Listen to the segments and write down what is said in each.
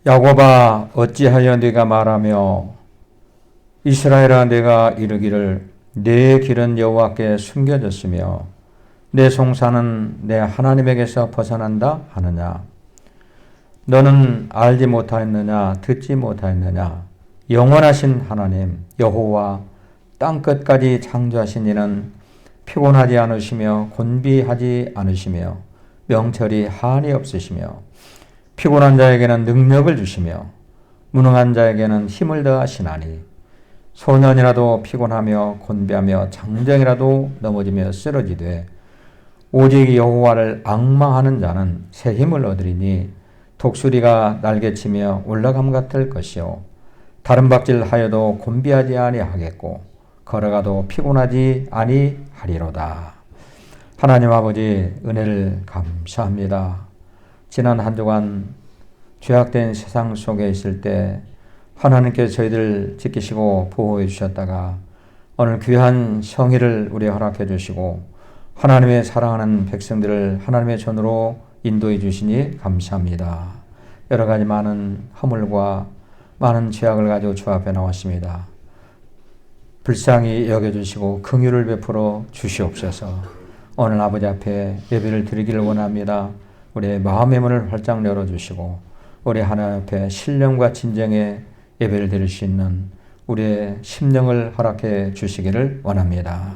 야곱아 어찌하여 네가 말하며 이스라엘아 내가 이르기를 내 길은 여호와께 숨겨졌으며 내 송사는 내 하나님에게서 벗어난다 하느냐. 너는 알지 못하였느냐 듣지 못하였느냐. 영원하신 하나님 여호와 땅끝까지 창조하신 이는 피곤하지 않으시며 곤비하지 않으시며 명철이 한이 없으시며 피곤한 자에게는 능력을 주시며 무능한 자에게는 힘을 더하시나니 소년이라도 피곤하며 곤비하며 장정이라도 넘어지며 쓰러지되 오직 여호와를 앙망하는 자는 새 힘을 얻으리니 독수리가 날개치며 올라감 같을 것이요 다른 박질하여도 곤비하지 아니하겠고 걸어가도 피곤하지 아니하리로다. 하나님 아버지 은혜를 감사합니다. 지난 한 주간 죄악된 세상 속에 있을 때 하나님께서 저희들 지키시고 보호해 주셨다가 오늘 귀한 성의를 우리에 허락해 주시고 하나님의 사랑하는 백성들을 하나님의 전으로 인도해 주시니 감사합니다. 여러 가지 많은 허물과 많은 죄악을 가지고 주 앞에 나왔습니다. 불쌍히 여겨주시고 긍휼을 베풀어 주시옵소서. 오늘 아버지 앞에 예배를 드리기를 원합니다. 우리의 마음의 문을 활짝 열어주시고 우리 하나님 앞에 신령과 진정의 예배를 드릴 수 있는 우리의 심령을 허락해 주시기를 원합니다.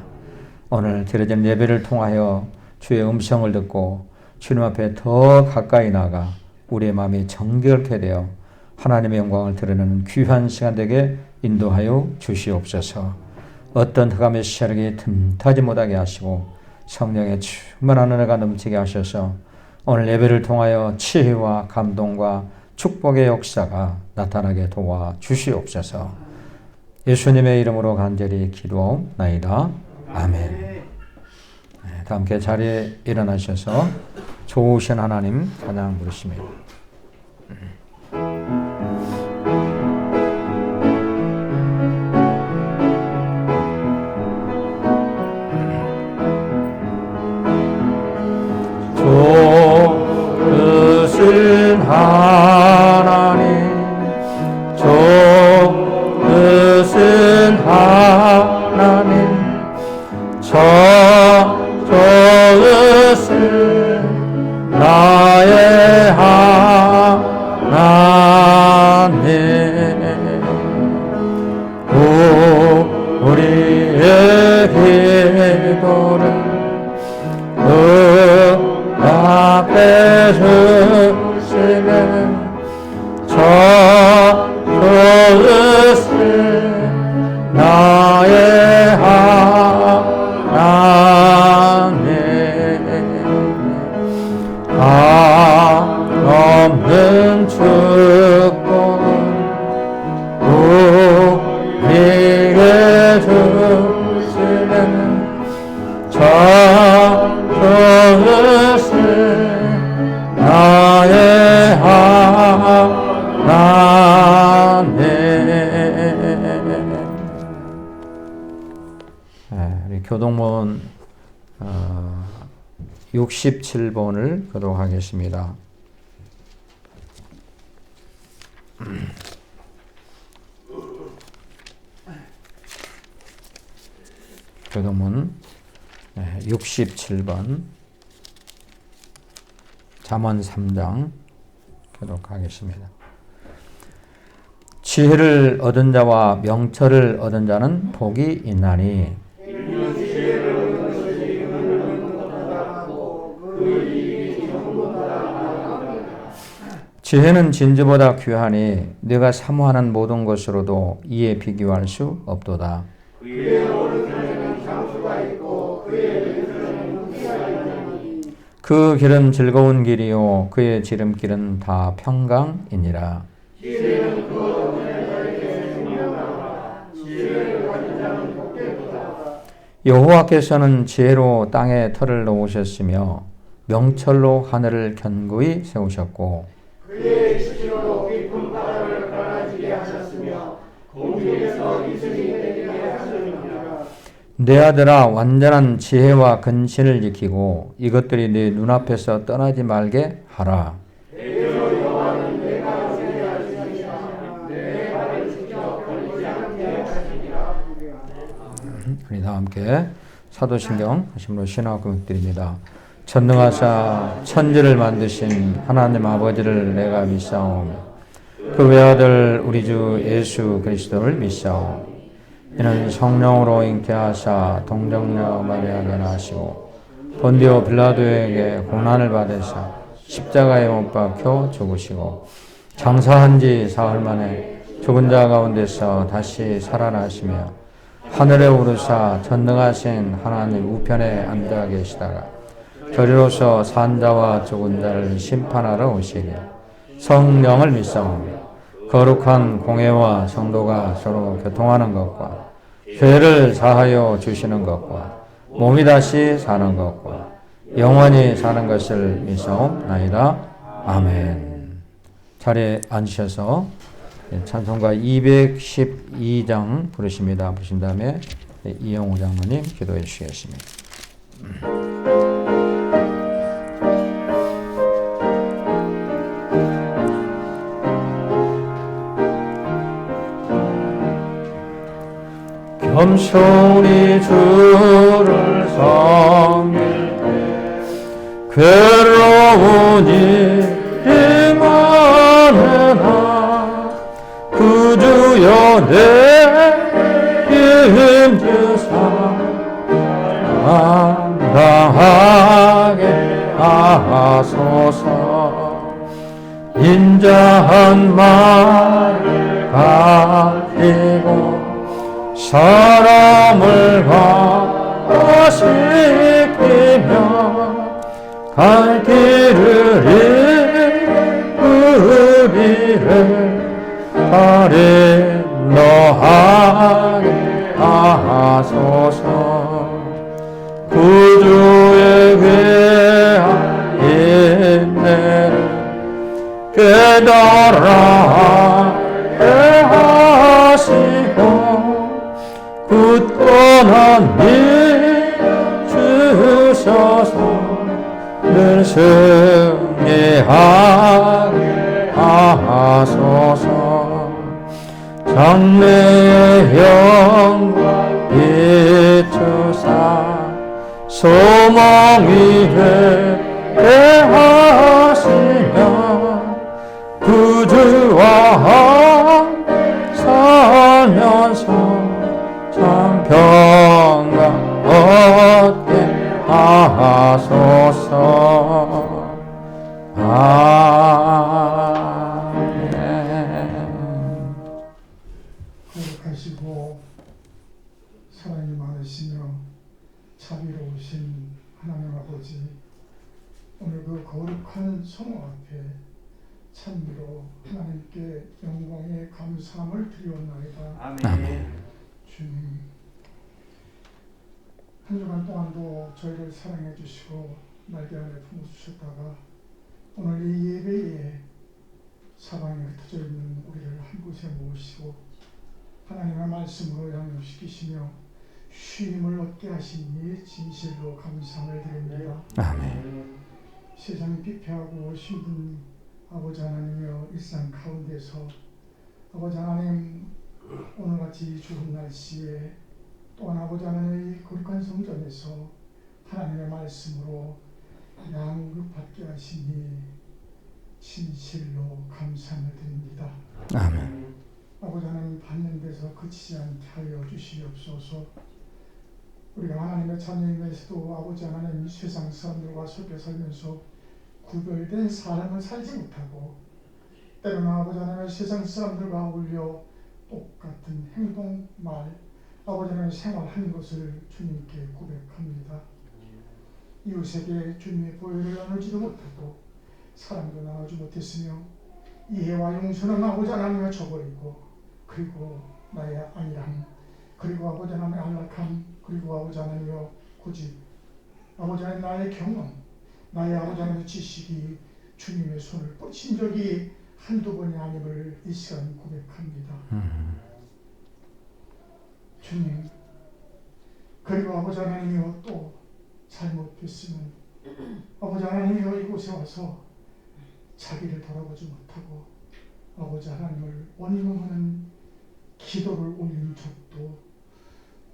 오늘 드려진 예배를 통하여 주의 음성을 듣고 주님 앞에 더 가까이 나가 우리의 마음이 정결케 되어 하나님의 영광을 드러내는 귀한 시간 되게 인도하여 주시옵소서. 어떤 흑암의 시야력이 틈타지 못하게 하시고 성령의 충만한 은혜가 넘치게 하셔서 오늘 예배를 통하여 치유와 감동과 축복의 역사가 나타나게 도와 주시옵소서. 예수님의 이름으로 간절히 기도하옵나이다. 아멘. 다 함께 자리에 일어나셔서 좋으신 하나님 찬양 부르십니다. 좋으신 하나님 좋으신 하나님 좋으신 나의 하나님 우리의 기도를 앞에 주시네 좋으신 나의 하나님 없는 축복을 우리에게 주시네 좋으신 나의 하나님. 우리 교동문 67번을 교독하겠습니다. 교동문 67번 잠언 3장 교독하겠습니다. 지혜를 얻은 자와 명철을 얻은 자는 복이 있나니 지혜는 진주보다 귀하니 네가 사모하는 모든 것으로도 이에 비교할 수 없도다. 그 길은 즐거운 길이요 그의 지름길은 다 평강이니라. 여호와께서는 지혜로 땅에 털을 놓으셨으며 명철로 하늘을 견고히 세우셨고 그의 지혜로 깊은 바다를 갈라지게 하셨으며 공중에서 이슬이 내리게 하셨느니라. 내 아들아 완전한 지혜와 근신을 지키고 이것들이 네 눈앞에서 떠나지 말게 하라. 대저 여호와는 내가 경외할 우리 다 함께 사도신경 하심으로 신학 고백드립니다. 전능하사 천지를 만드신 하나님 아버지를 내가 믿사오며 그 외아들 우리 주 예수 그리스도를 믿사오며 이는 성령으로 잉태하사 동정녀 마리아가 나시고 본디오 빌라도에게 고난을 받으사 십자가에 못 박혀 죽으시고 장사한 지 사흘 만에 죽은 자 가운데서 다시 살아나시며 하늘에 오르사 전능하신 하나님 우편에 앉아 계시다가 저리로서 산자와 죽은 자를 심판하러 오시니 성령을 믿사오며 거룩한 공회와 성도가 서로 교통하는 것과 죄를 사하여 주시는 것과 몸이 다시 사는 것과 영원히 사는 것을 믿사옵나이다. 아멘. 자리에 앉으셔서 찬송가 212장 부르십니다. 부르신 다음에 이영호 장로님 기도해 주시겠습니다. 겸손히 주를 섬길 때 괴로운 일이 많으나 구주여 내 힘주사 감당하게 하소서. 인자한 말을 가지고 사람을 감화시키며 갈 길을 이끌기를 달인 너하게 하소서. 구주의 귀한 인내를 깨달아 하시고 굳건한 힘 주셔서 늘 승리하게 하소서. 장래의 영광 비추사 소망이 되게 하시며 구주와 함께 살면서 참 평강 얻게 하소서. 아멘. 거룩하시고 사랑이 많으시며 자비로우신 하나님 아버지, 오늘 그 거룩한 성호 앞에 참으로 하나님께 영광의 감사함을 드리옵나이다. 아멘. 주님, 한 주간 동안도 저희를 사랑해 주시고 날개 아래 품어주셨다가 오늘 이 예배에 사방에 흩어져 있는 우리를 한 곳에 모으시고 하나님의 말씀으로 양육시키시며 쉼을 얻게 하시니 진실로 감사를 드립니다. 아멘. 세상이 피폐하고 힘든 아버지 하나님이여, 일상 가운데서 아버지 하나님, 오늘같이 좋은 날씨에 또한 아버지 하나님의 거룩한 성전에서 하나님의 말씀으로 양육받게 하시니 진실로 감사를 드립니다. 아멘. 아버지 하나님, 받는 데서 그치지 않게 하여 주시옵소서. 우리가 하나님의 자녀임에서도 아버지 하나님, 세상 사람들과 섞여 살면서 구별된 삶을 살지 못하고 때로는 아버지 하나님, 세상 사람들과 어울려 똑같은 행동, 말, 아버지 하나님 생활하는 것을 주님께 고백합니다. 이웃에게 주님의 보혈을 나누지도 못하고 사랑도 나누지 못했으며 이해와 용서는 아버지 하나님을 저버리고, 그리고 나의 안일함, 그리고 아버지 하나님의 안락함, 그리고 아버지 하나님의 고집, 아버지 하나님 나의 경험, 나의 아버지 하나님의 지식이 주님의 손을 뻗친 적이 한두 번이 아님을 이 시간 고백합니다. 주님, 그리고 아버지 하나님이여, 또 잘못됐으면 아버지 하나님이여, 이곳에 와서 자기를 돌아보지 못하고 아버지 하나님을 원망하는 기도를 올린 적도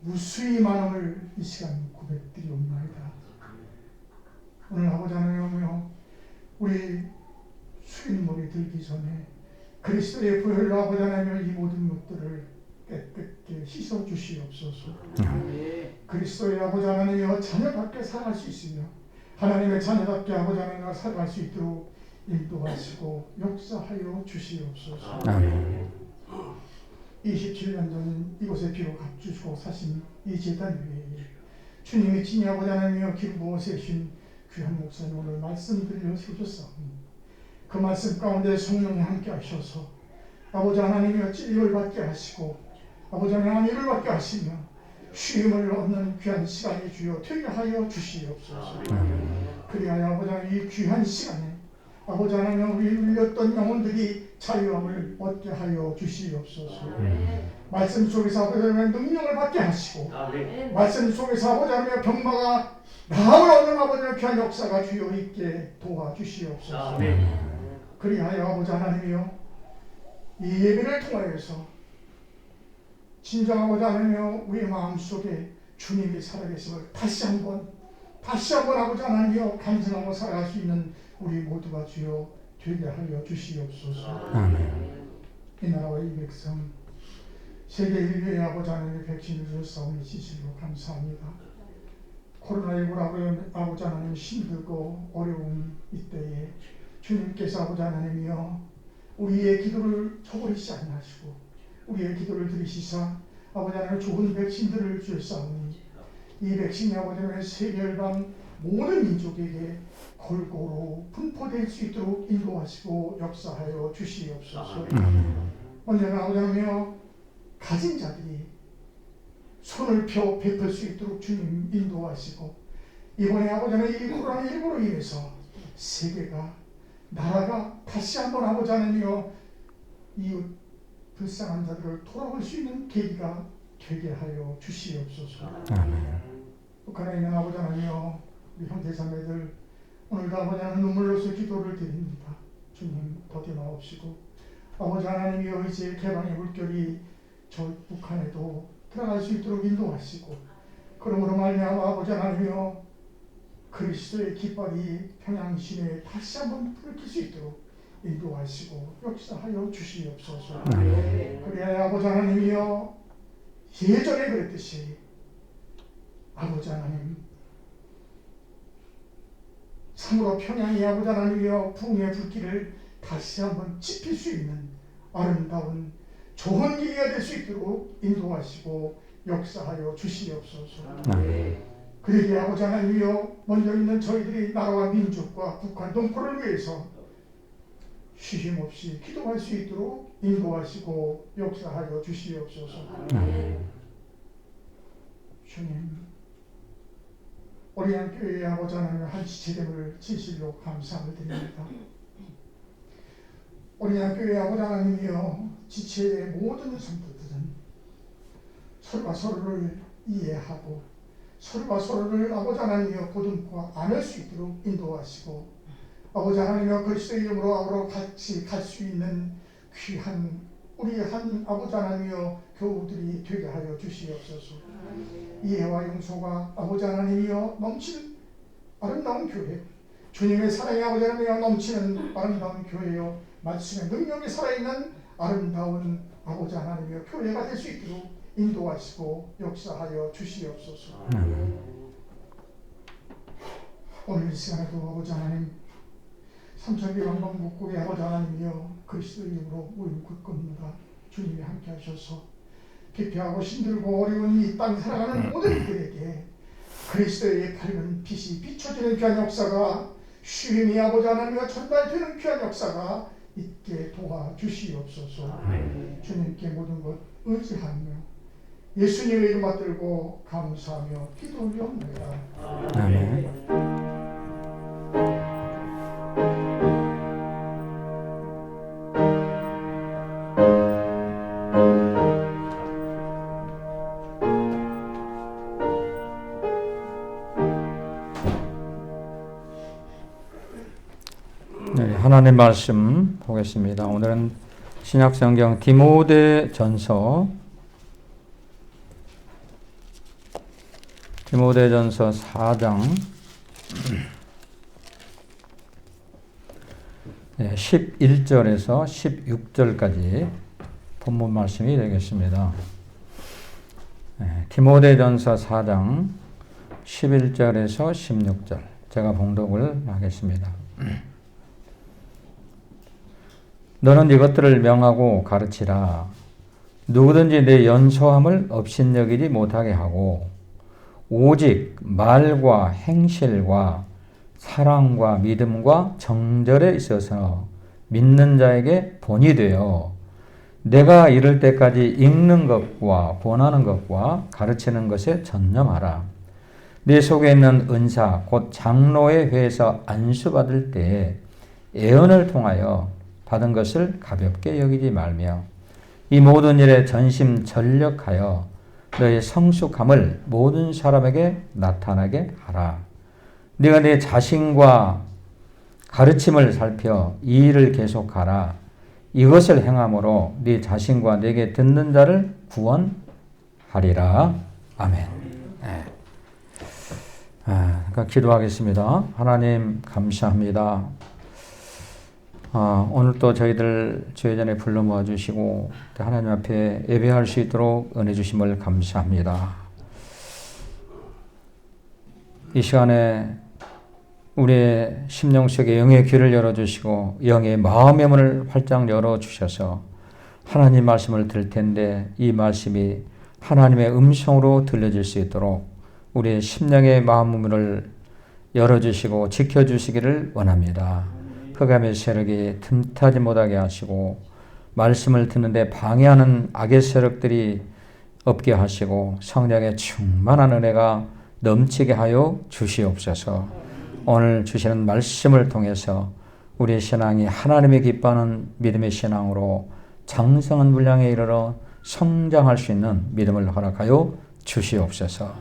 무수히 많음을 이 시간 고백드리옵나이다. 오늘 아버지 하나님이여 우리 수인물이 들기 전에 그리스도의 보혈로 아버지 하나님이여 이 모든 것들을 깨끗게 씻어 주시옵소서. 그리스도의 아버지 하나님이여 자녀답게 살아갈 수 있으며 하나님의 자녀답게 아버지 하나님과 살아갈 수 있도록 인도하시고 역사하여 주시옵소서. 아멘. 27년 전 이곳에 비로 값주시고 사신 이 제단 위에 주님의 친히 아버지 하나님이여 기부어 세신 귀한 목사님 오늘 말씀 들려 세우셨사오니 그 말씀 가운데 성령이 함께 하셔서 아버지 하나님이여 찔림을 받게 하시고 아버지 하나님 안위를 받게 하시며 쉼을 얻는 귀한 시간이 주여 되게 하여 주시옵소서. 그리하여 아버지 하나님 이 귀한 시간에 아버지 하나님 우리 울렸던 영혼들이 자유함을 얻게 하여 주시옵소서. 말씀 속에서 아버지 하나님 능력을 받게 하시고 말씀 속에서 아버지 하나님 병마가 나음을 얻는 아버지 하나님 귀한 역사가 주여 있게 도와주시옵소서. 그리하여 아버지 하나님이여 이 예배를 통하여서 진정 아버지 하나님이여 우리의 마음속에 주님이 살아계심을 다시 한번 아버지 하나님이여 감상하고 살아갈 수 있는 우리 모두가 주여 되게 하여 주시옵소서. 아멘. 이 나라와 이 백성 세계 인류의 아버지 하나님의 백신을 주셨사오니 진실로 감사합니다. 코로나19라고 아버지 하나님 힘들고 어려운 이때에 주님께서 아버지 하나님이여 우리의 기도를 저버리지 아니하시고 우리의 기도를 들으시사 아버지 하나님 좋은 백신들을 주셨사오니 이 백신이 아버지 하나님 세계열방 모든 민족에게 골고루 분포될 수 있도록 인도하시고 역사하여 주시옵소서. 언제나 아버지 하나님이여 가진 자들이 손을 펴 베풀 수 있도록 주님 인도하시고 이번에 아버지 하나님 이 코로나19로 인해서 세계가 나라가 다시 한번 아버지 하나님이여 이웃 불쌍한 자들을 돌아볼 수 있는 계기가 되게 하여 주시옵소서. 북한에 있는 아버지 하나님이여 우리 형제자매들 오늘도 아버지 하나님 눈물로서 기도를 드립니다. 주님 더디마옵시고 아버지 하나님이여 이제 개방의 물결이 저 북한에도 들어갈 수 있도록 인도하시고 그러므로 말미암아 아버지 하나님이여 그리스도의 깃발이 평양시내에 다시 한번 불킬 수 있도록 인도하시고 역사하여 주시옵소서. 그래야 아버지 하나님이여 예전에 그랬듯이 아버지 하나님 참으로 평양이 아버지 하나님이여 부흥의 불길을 다시 한번 지필 수 있는 아름다운 좋은 기회가 될 수 있도록 인도하시고 역사하여 주시옵소서. 그러기에 아버지 하나님이여 먼저 있는 저희들이 나라와 민족과 북한 동포를 위해서 쉼없이 기도할 수 있도록 인도하시고 역사하여 주시옵소서. 주님 우리 교회의 아버지 하나님 한 지체됨을 진실로 감사를 드립니다. 우리 교회의 아버지 하나님이여 지체의 모든 성도들은 서로가 서로를 이해하고 서로가 서로를 아버지 하나님이여 보듬고 안을 수 있도록 인도하시고 아버지 하나님이여 그리스도의 이름으로 앞으로 같이 갈 수 있는 귀한 우리 한 아버지 하나님이여 교우들이 되게 하여 주시옵소서. 이해와 용서가 아버지 하나님이여 넘치는 아름다운 교회 주님의 사랑이 아버지 하나님이여 넘치는 아름다운 교회여 말씀의 능력이 살아있는 아름다운 아버지 하나님이여 교회가 될 수 있도록 인도하시고 역사하여 주시옵소서. 오늘 이 시간에도 아버지 하나님 삼천리 왕방국국의 아버지 하나님이여 그리스도 이름으로 모임 굳겁니다. 주님이 함께 하셔서 기피하고 힘들고 어려운 이 땅 살아가는 모든 이들에게 그리스도의 밝은 빛이 비춰지는 귀한 역사가 쉼이 아버지 하나님과 전달되는 귀한 역사가 있게 도와주시옵소서. 주님께 모든 것 의지하며 예수님의 이름 받들고 감사하며 기도 올려옵니다. 아멘. 네, 하나님 말씀 보겠습니다. 오늘은 신약성경 디모데 전서 디모데전서 4장 11절에서 16절까지 본문 말씀이 되겠습니다. 디모데전서 4장 11절에서 16절 제가 봉독을 하겠습니다. 너는 이것들을 명하고 가르치라. 누구든지 내 연소함을 업신여기지 못하게 하고 오직 말과 행실과 사랑과 믿음과 정절에 있어서 믿는 자에게 본이 되어 내가 이를 때까지 읽는 것과 권하는 것과 가르치는 것에 전념하라. 내 속에 있는 은사 곧 장로의 회에서 안수받을 때에 애언을 통하여 받은 것을 가볍게 여기지 말며 이 모든 일에 전심전력하여 너의 성숙함을 모든 사람에게 나타나게 하라. 네가 내 자신과 가르침을 살펴 이 일을 계속하라. 이것을 행함으로 네 자신과 내게 듣는 자를 구원하리라. 아멘. 네. 그러니까 기도하겠습니다. 하나님 감사합니다. 오늘 또 저희들 주의 전에 불러 모아주시고 하나님 앞에 예배할 수 있도록 은혜 주심을 감사합니다. 이 시간에 우리의 심령 속에 영의 귀를 열어주시고 영의 마음의 문을 활짝 열어주셔서 하나님 말씀을 들을 텐데 이 말씀이 하나님의 음성으로 들려질 수 있도록 우리의 심령의 마음의 문을 열어주시고 지켜주시기를 원합니다. 흑암의 세력이 틈타지 못하게 하시고 말씀을 듣는데 방해하는 악의 세력들이 없게 하시고 성령의 충만한 은혜가 넘치게 하여 주시옵소서. 오늘 주시는 말씀을 통해서 우리의 신앙이 하나님이 기뻐하는 믿음의 신앙으로 장성한 분량에 이르러 성장할 수 있는 믿음을 허락하여 주시옵소서.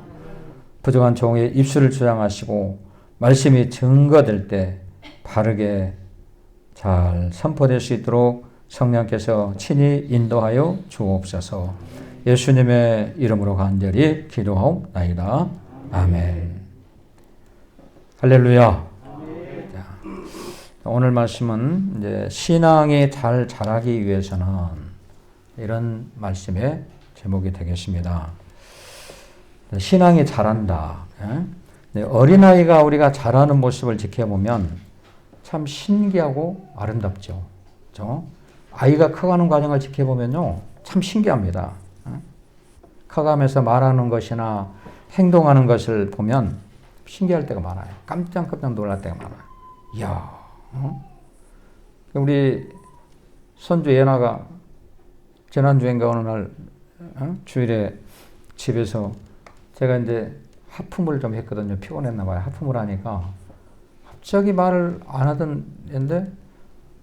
부족한 종의 입술을 주장하시고 말씀이 증거될 때 바르게 잘 선포될 수 있도록 성령께서 친히 인도하여 주옵소서. 예수님의 이름으로 간절히 기도하옵나이다. 아멘. 할렐루야. 자, 오늘 말씀은 이제 신앙이 잘 자라기 위해서는 이런 말씀의 제목이 되겠습니다. 신앙이 자란다. 어린아이가 우리가 자라는 모습을 지켜보면 참 신기하고 아름답죠. 그렇죠? 아이가 커가는 과정을 지켜보면요, 참 신기합니다. 커가면서 말하는 것이나 행동하는 것을 보면 신기할 때가 많아요. 깜짝깜짝 놀랄 때가 많아요. 이야, 우리 손주 예나가 지난주인가 어느 날 주일에 집에서 제가 이제 하품을 좀 했거든요. 피곤했나 봐요. 하품을 하니까 갑자기 말을 안 하던 애인데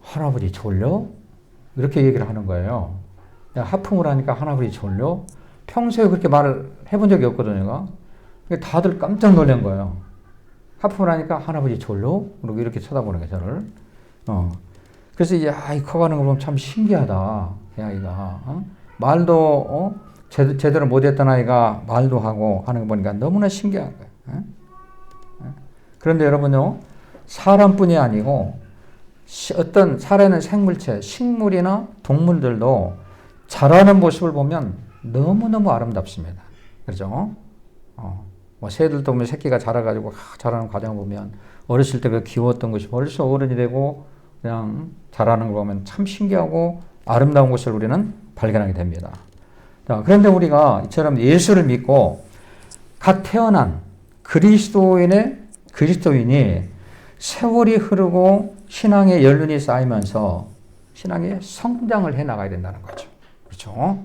할아버지 졸려? 이렇게 얘기를 하는 거예요. 하품을 하니까 할아버지 졸려? 평소에 그렇게 말을 해본 적이 없거든요. 다들 깜짝 놀란 거예요. 하품을 하니까 할아버지 졸려? 그리고 이렇게 쳐다보는 거예요, 저를. 그래서 이 아이 커가는 거 보면 참 신기하다. 이 아이가. 말도 제대로 못했던 아이가 말도 하고 하는 거 보니까 너무나 신기한 거예요. 그런데 여러분요, 사람뿐이 아니고 어떤 살아있는 생물체, 식물이나 동물들도 자라는 모습을 보면 너무너무 아름답습니다. 그렇죠? 뭐 새들도 보면 새끼가 자라가지고 자라는 과정을 보면 어렸을 때 그 귀여웠던 것이 벌써 어른이 되고 그냥 자라는 걸 보면 참 신기하고 아름다운 것을 우리는 발견하게 됩니다. 자, 그런데 우리가 이처럼 예수를 믿고 갓 태어난 그리스도인이 세월이 흐르고 신앙의 연륜이 쌓이면서 신앙의 성장을 해 나가야 된다는 거죠. 그렇죠?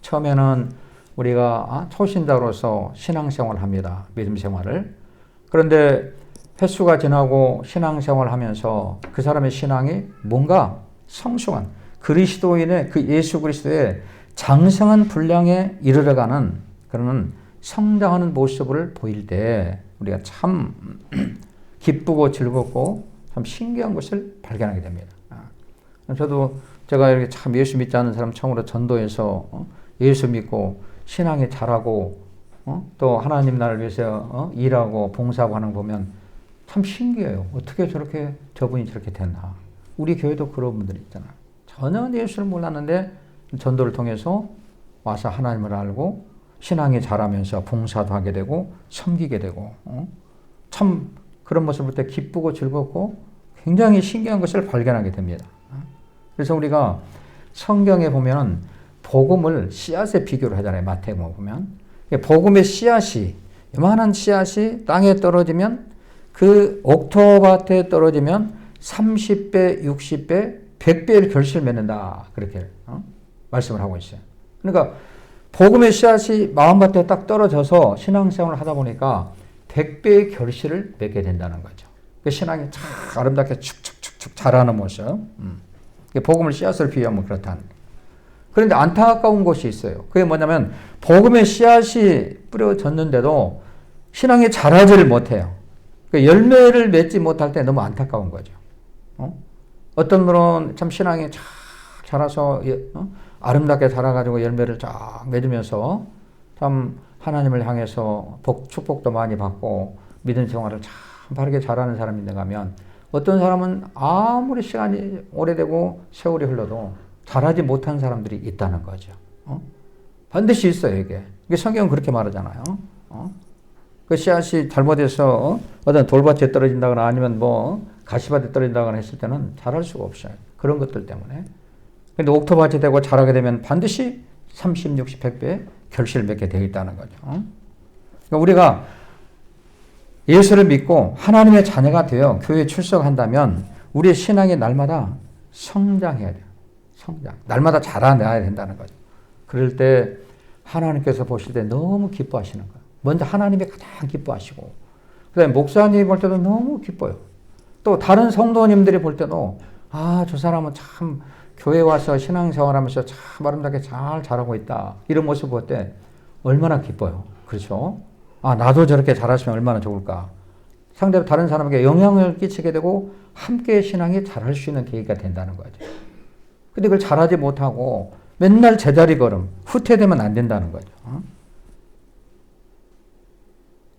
처음에는 우리가 초신자로서 신앙생활을 합니다. 믿음 생활을. 그런데 횟수가 지나고 신앙생활을 하면서 그 사람의 신앙이 뭔가 성숙한 그리스도인의 그 예수 그리스도의 장성한 분량에 이르러가는 그런 성장하는 모습을 보일 때 우리가 참 기쁘고 즐겁고 참 신기한 것을 발견하게 됩니다. 저도 제가 이렇게 참 예수 믿지 않는 사람 처음으로 전도해서 예수 믿고 신앙이 자라고 또 하나님 나라를 위해서 일하고 봉사하고 하는 거 보면 참 신기해요. 어떻게 저렇게 저분이 저렇게 됐나. 우리 교회도 그런 분들이 있잖아요. 전혀 예수를 몰랐는데 전도를 통해서 와서 하나님을 알고 신앙이 자라면서 봉사도 하게 되고 섬기게 되고 참 그런 모습을 볼 때 기쁘고 즐겁고 굉장히 신기한 것을 발견하게 됩니다. 그래서 우리가 성경에 보면 복음을 씨앗에 비교를 하잖아요. 마태복음 보면 복음의 씨앗이 요만한 씨앗이 땅에 떨어지면 그 옥토밭에 떨어지면 30배, 60배, 100배의 결실을 맺는다. 그렇게 말씀을 하고 있어요. 그러니까 복음의 씨앗이 마음밭에 딱 떨어져서 신앙생활을 하다 보니까 100배의 결실을 맺게 된다는 거죠. 그 신앙이 참 아름답게 축축축축 자라는 모습. 복음을 씨앗을 비유하면 그렇다는. 그런데 안타까운 것이 있어요. 그게 뭐냐면 복음의 씨앗이 뿌려졌는데도 신앙이 자라지를 못해요. 그러니까 열매를 맺지 못할 때 너무 안타까운 거죠. 어떤 분은 참 신앙이 쫙 자라서 아름답게 자라가지고 열매를 쫙 맺으면서 참 하나님을 향해서 축복도 많이 받고 믿음 생활을 참 바르게 잘하는 사람이 있는가 하면 어떤 사람은 아무리 시간이 오래되고 세월이 흘러도 자라지 못한 사람들이 있다는 거죠. 반드시 있어요, 이게. 성경은 그렇게 말하잖아요. 그 씨앗이 잘못해서 어떤 돌밭에 떨어진다거나 아니면 뭐 가시밭에 떨어진다거나 했을 때는 자랄 수가 없어요. 그런 것들 때문에. 근데 옥토밭이 되고 자라게 되면 반드시 30, 60, 100배 결실을 맺게 되어 있다는 거죠. 그러니까 우리가 예수를 믿고 하나님의 자녀가 되어 교회에 출석한다면 우리의 신앙이 날마다 성장해야 돼요. 성장. 날마다 자라나야 된다는 거죠. 그럴 때 하나님께서 보실 때 너무 기뻐하시는 거예요. 먼저 하나님이 가장 기뻐하시고 그 다음에 목사님이 볼 때도 너무 기뻐요. 또 다른 성도님들이 볼 때도 저 사람은 참 교회 와서 신앙생활하면서 참 아름답게 잘 자라고 있다. 이런 모습 볼 때 얼마나 기뻐요. 그렇죠? 나도 저렇게 잘하시면 얼마나 좋을까. 상대 다른 사람에게 영향을 끼치게 되고 함께 신앙이 자랄 수 있는 계기가 된다는 거죠. 근데 그걸 잘하지 못하고 맨날 제자리 걸음, 후퇴되면 안 된다는 거죠.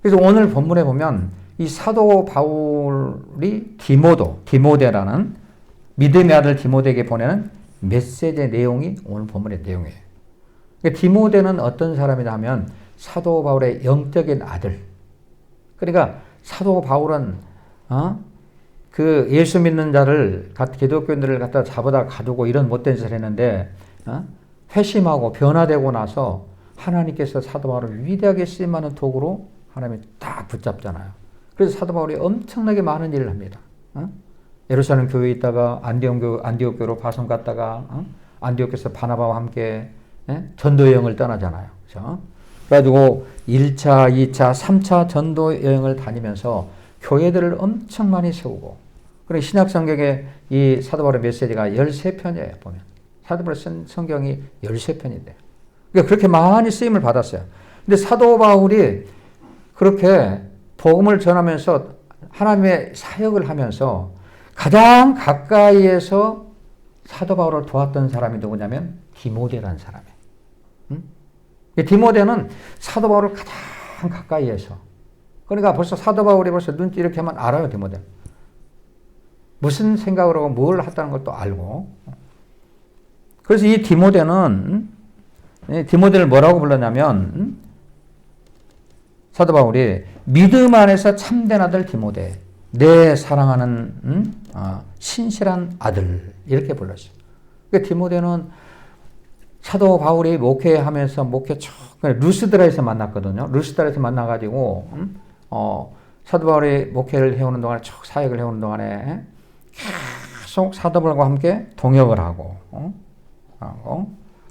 그래서 오늘 본문에 보면 이 사도 바울이 디모데라는 믿음의 아들 디모데에게 보내는 메시지의 내용이 오늘 본문의 내용이에요. 그러니까 디모데는 어떤 사람이냐 하면 사도 바울의 영적인 아들. 그러니까 사도 바울은 그 예수 믿는 자를 기독교인들을 갖다 잡아다 가두고 이런 못된 짓을 했는데 회심하고 변화되고 나서 하나님께서 사도 바울을 위대하게 쓰임하는 도구로 하나님이 딱 붙잡잖아요. 그래서 사도 바울이 엄청나게 많은 일을 합니다. 예루살렘 교회에 있다가 안디옥 교로 파송 갔다가 안디옥에서 바나바와 함께 전도 여행을 떠나잖아요. 그렇죠? 그래가지고 1차, 2차, 3차 전도 여행을 다니면서 교회들을 엄청 많이 세우고 그리고 신약 성경에 이 사도 바울의 메시지가 13편이에요. 보면 사도 바울의 쓴 성경이 13편인데 그러니까 그렇게 많이 쓰임을 받았어요. 근데 사도 바울이 그렇게 복음을 전하면서 하나님의 사역을 하면서 가장 가까이에서 사도 바울을 도왔던 사람이 누구냐면 디모데라는 사람이에요. 디모데는 사도 바울을 가장 가까이에서 그러니까 벌써 사도 바울이 벌써 눈치 이렇게 하면 알아요. 디모데 무슨 생각을 하고 뭘 했다는 것도 알고 그래서 이 디모데를 뭐라고 불렀냐면 사도 바울이 믿음 안에서 참된 아들 디모데 내 사랑하는 신실한 아들 이렇게 불렀어요. 그러니까 디모데는 사도 바울이 목회하면서 루스드라에서 만났거든요. 루스드라에서 만나가지고 사도 바울이 목회를 해오는 동안에 쭉 사역을 해오는 동안에 계속 사도 바울과 함께 동역을 하고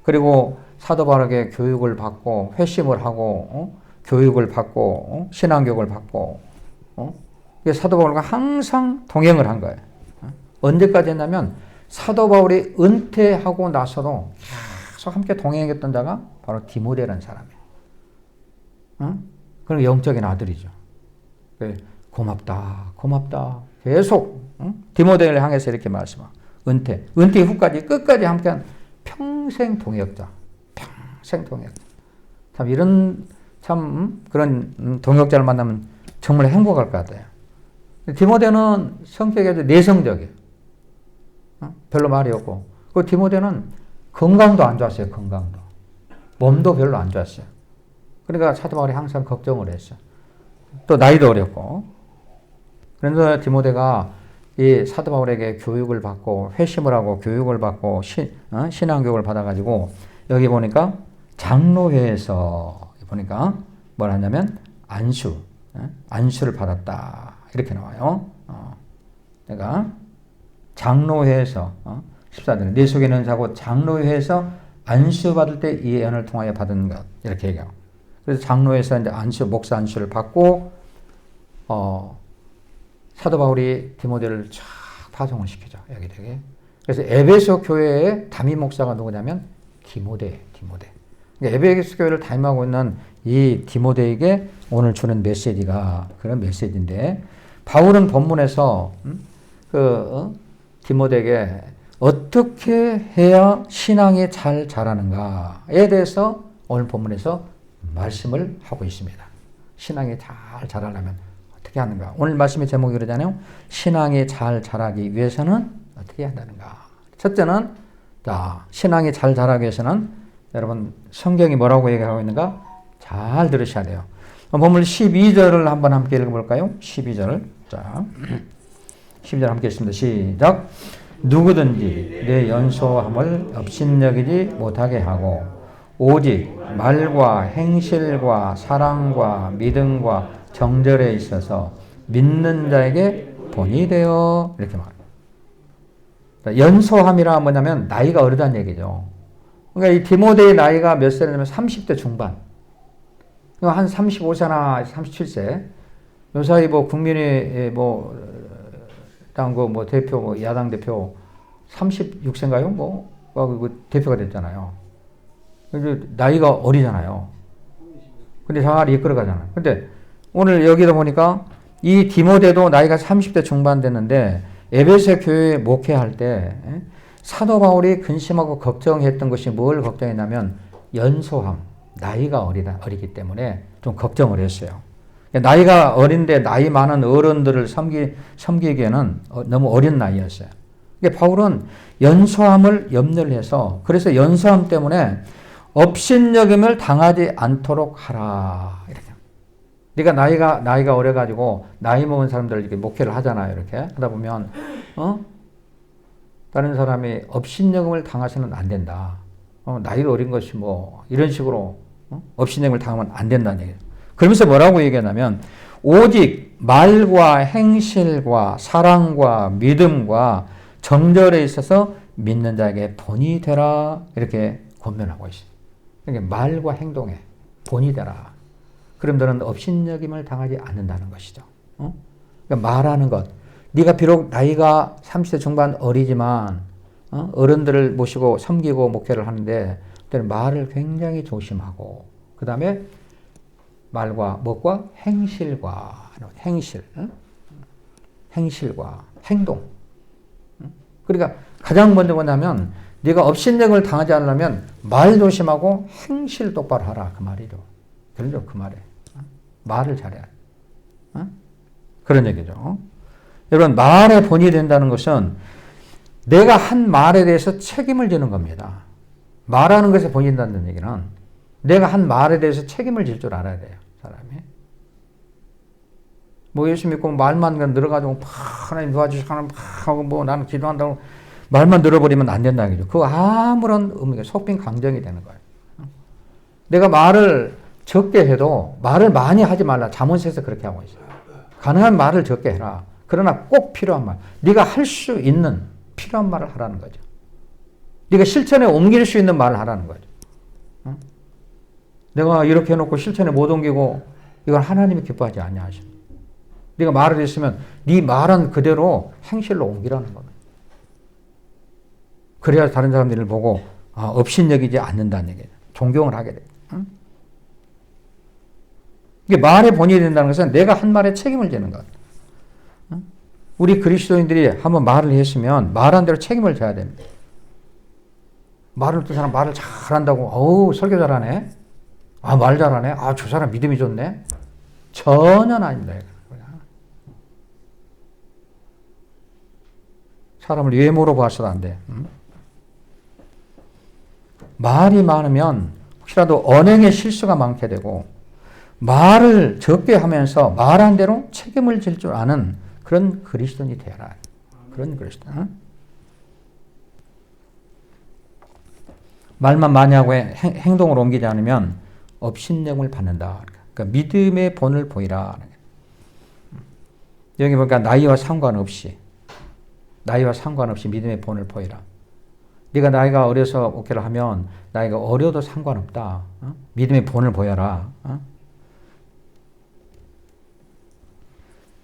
그리고 사도 바울에게 교육을 받고 회심을 하고 교육을 받고 신앙교육을 받고 사도 바울과 항상 동행을 한 거예요. 언제까지 했냐면 사도 바울이 은퇴하고 나서도 계속 함께 동행했던 자가 바로 디모데라는 사람이에요. 그럼 영적인 아들이죠. 고맙다. 계속 디모데를 향해서 이렇게 말씀하고 은퇴 후까지 끝까지 함께한 평생 동역자. 참 이런 참 그런 동역자를 만나면 정말 행복할 것 같아요. 디모데는 성격이 아주 내성적이에요. 별로 말이 없고. 그 디모데는 건강도 안 좋았어요. 건강도. 몸도 별로 안 좋았어요. 그러니까 사도 바울이 항상 걱정을 했어요. 또 나이도 어렸고. 그래서 디모데가 이 사도 바울에게 교육을 받고 회심을 하고 교육을 받고 신앙교육을 받아가지고 여기 보니까 장로회에서 보니까 뭘 하냐면 안수를 받았다. 이렇게 나와요. 내가 장로회에서 14절 내 속에 있는 자고 장로회에서 안수 받을 때 이 예언을 통하여 받은 것 이렇게 얘기하고 그래서 장로회에서 이제 목사 안수를 받고 사도 바울이 디모데를 쫙 파송을 시키죠. 여기 되게. 그래서 에베소 교회의 담임 목사가 누구냐면 디모데. 그러니까 에베소 교회를 담임하고 있는 이 디모데에게 오늘 주는 메시지가 그런 메시지인데 바울은 본문에서 디모데에게 어떻게 해야 신앙이 잘 자라는가에 대해서 오늘 본문에서 말씀을 하고 있습니다. 신앙이 잘 자라려면 어떻게 하는가? 오늘 말씀의 제목이 그러잖아요. 신앙이 잘 자라기 위해서는 어떻게 한다는가? 첫째는 신앙이 잘 자라기 위해서는 여러분 성경이 뭐라고 얘기하고 있는가? 잘 들으셔야 돼요. 본문 12절을 한번 함께 읽어볼까요? 12절. 자, 12절 함께 읽습니다. 시작. 누구든지 내 연소함을 업신여기지 못하게 하고 오직 말과 행실과 사랑과 믿음과 정절에 있어서 믿는 자에게 본이 되어 이렇게 말합니다. 연소함이라 뭐냐면 나이가 어리다는 얘기죠. 그러니까 이 디모데의 나이가 몇 살이냐면 30대 중반. 한 35세나 37세. 요 사이 국민의 당구 대표, 야당 대표 36세인가요? 대표가 됐잖아요. 나이가 어리잖아요. 근데 잘 이끌어가잖아요. 근데 오늘 여기다 보니까 이 디모데도 나이가 30대 중반 됐는데 에베소 교회에 목회할 때 사도 바울이 근심하고 걱정했던 것이 뭘 걱정했냐면 연소함, 나이가 어리기 때문에 좀 걱정을 했어요. 나이가 어린데 나이 많은 어른들을 섬기기에는 너무 어린 나이였어요. 바울은 연소함을 염려를 해서 그래서 연소함 때문에 업신여김을 당하지 않도록 하라. 이렇게. 네가 나이가 어려가지고 나이 먹은 사람들 이렇게 목회를 하잖아요. 이렇게 하다 보면 다른 사람이 업신여김을 당하서는 안 된다. 나이가 어린 것이 이런 식으로 업신여김을 당하면 안 된다는 얘기예요. 그러면서 뭐라고 얘기하냐면 오직 말과 행실과 사랑과 믿음과 정절에 있어서 믿는 자에게 본이 되라 이렇게 권면하고 있습니다. 그러니까 말과 행동에 본이 되라. 그럼 너는 업신여김을 당하지 않는다는 것이죠. 그러니까 말하는 것. 네가 비록 나이가 30대 중반 어리지만 어른들을 모시고 섬기고 목회를 하는데 말을 굉장히 조심하고 그 다음에 말과 무엇과 행실과 행동. 그러니까 가장 먼저 뭐냐면 네가 업신여김을 당하지 않으려면 말 조심하고 행실 똑바로 하라 그 말이죠. 그러죠 그 말에 말을 잘해야 그런 얘기죠. 여러분 말의 본이 된다는 것은 내가 한 말에 대해서 책임을 지는 겁니다. 말하는 것에 본이 된다는 얘기는 내가 한 말에 대해서 책임을 질 줄 알아야 돼요. 사람이. 예수 믿고 말만 늘어가지고 하나님 도와주시고 하고 나는 기도한다고 말만 늘어버리면 안 된다는 거죠. 그거 아무런 의미가 속빈 강정이 되는 거예요. 내가 말을 적게 해도 말을 많이 하지 말라. 잠언서에서 그렇게 하고 있어요. 가능한 말을 적게 해라. 그러나 꼭 필요한 말. 네가 할 수 있는 필요한 말을 하라는 거죠. 네가 실천에 옮길 수 있는 말을 하라는 거죠. 내가 이렇게 해놓고 실천에 못 옮기고 이건 하나님이 기뻐하지 않냐 하십니다. 네가 말을 했으면 네 말은 그대로 행실로 옮기라는 겁니다. 그래야 다른 사람들을 보고 업신여기지 않는다는 얘기예요. 존경을 하게 돼요. 이게 말의 본이 된다는 것은 내가 한 말에 책임을 지는 것. 우리 그리스도인들이 한번 말을 했으면 말한 대로 책임을 져야 됩니다. 말을 또 사람 말을 잘한다고 설교 잘하네. 아, 말 잘하네. 아, 저 사람 믿음이 좋네. 전혀 아닙니다. 사람을 외모로 봐서도 안 돼. 말이 많으면 혹시라도 언행에 실수가 많게 되고 말을 적게 하면서 말한 대로 책임을 질 줄 아는 그런 그리스도인이 되어라. 그런 그리스도인. 말만 많이 하고 행동으로 옮기지 않으면 업신여김을 받는다. 그러니까 믿음의 본을 보이라. 여기 보니까 나이와 상관없이 믿음의 본을 보이라. 네가 나이가 어려서 오케이를 하면 나이가 어려도 상관없다. 믿음의 본을 보여라.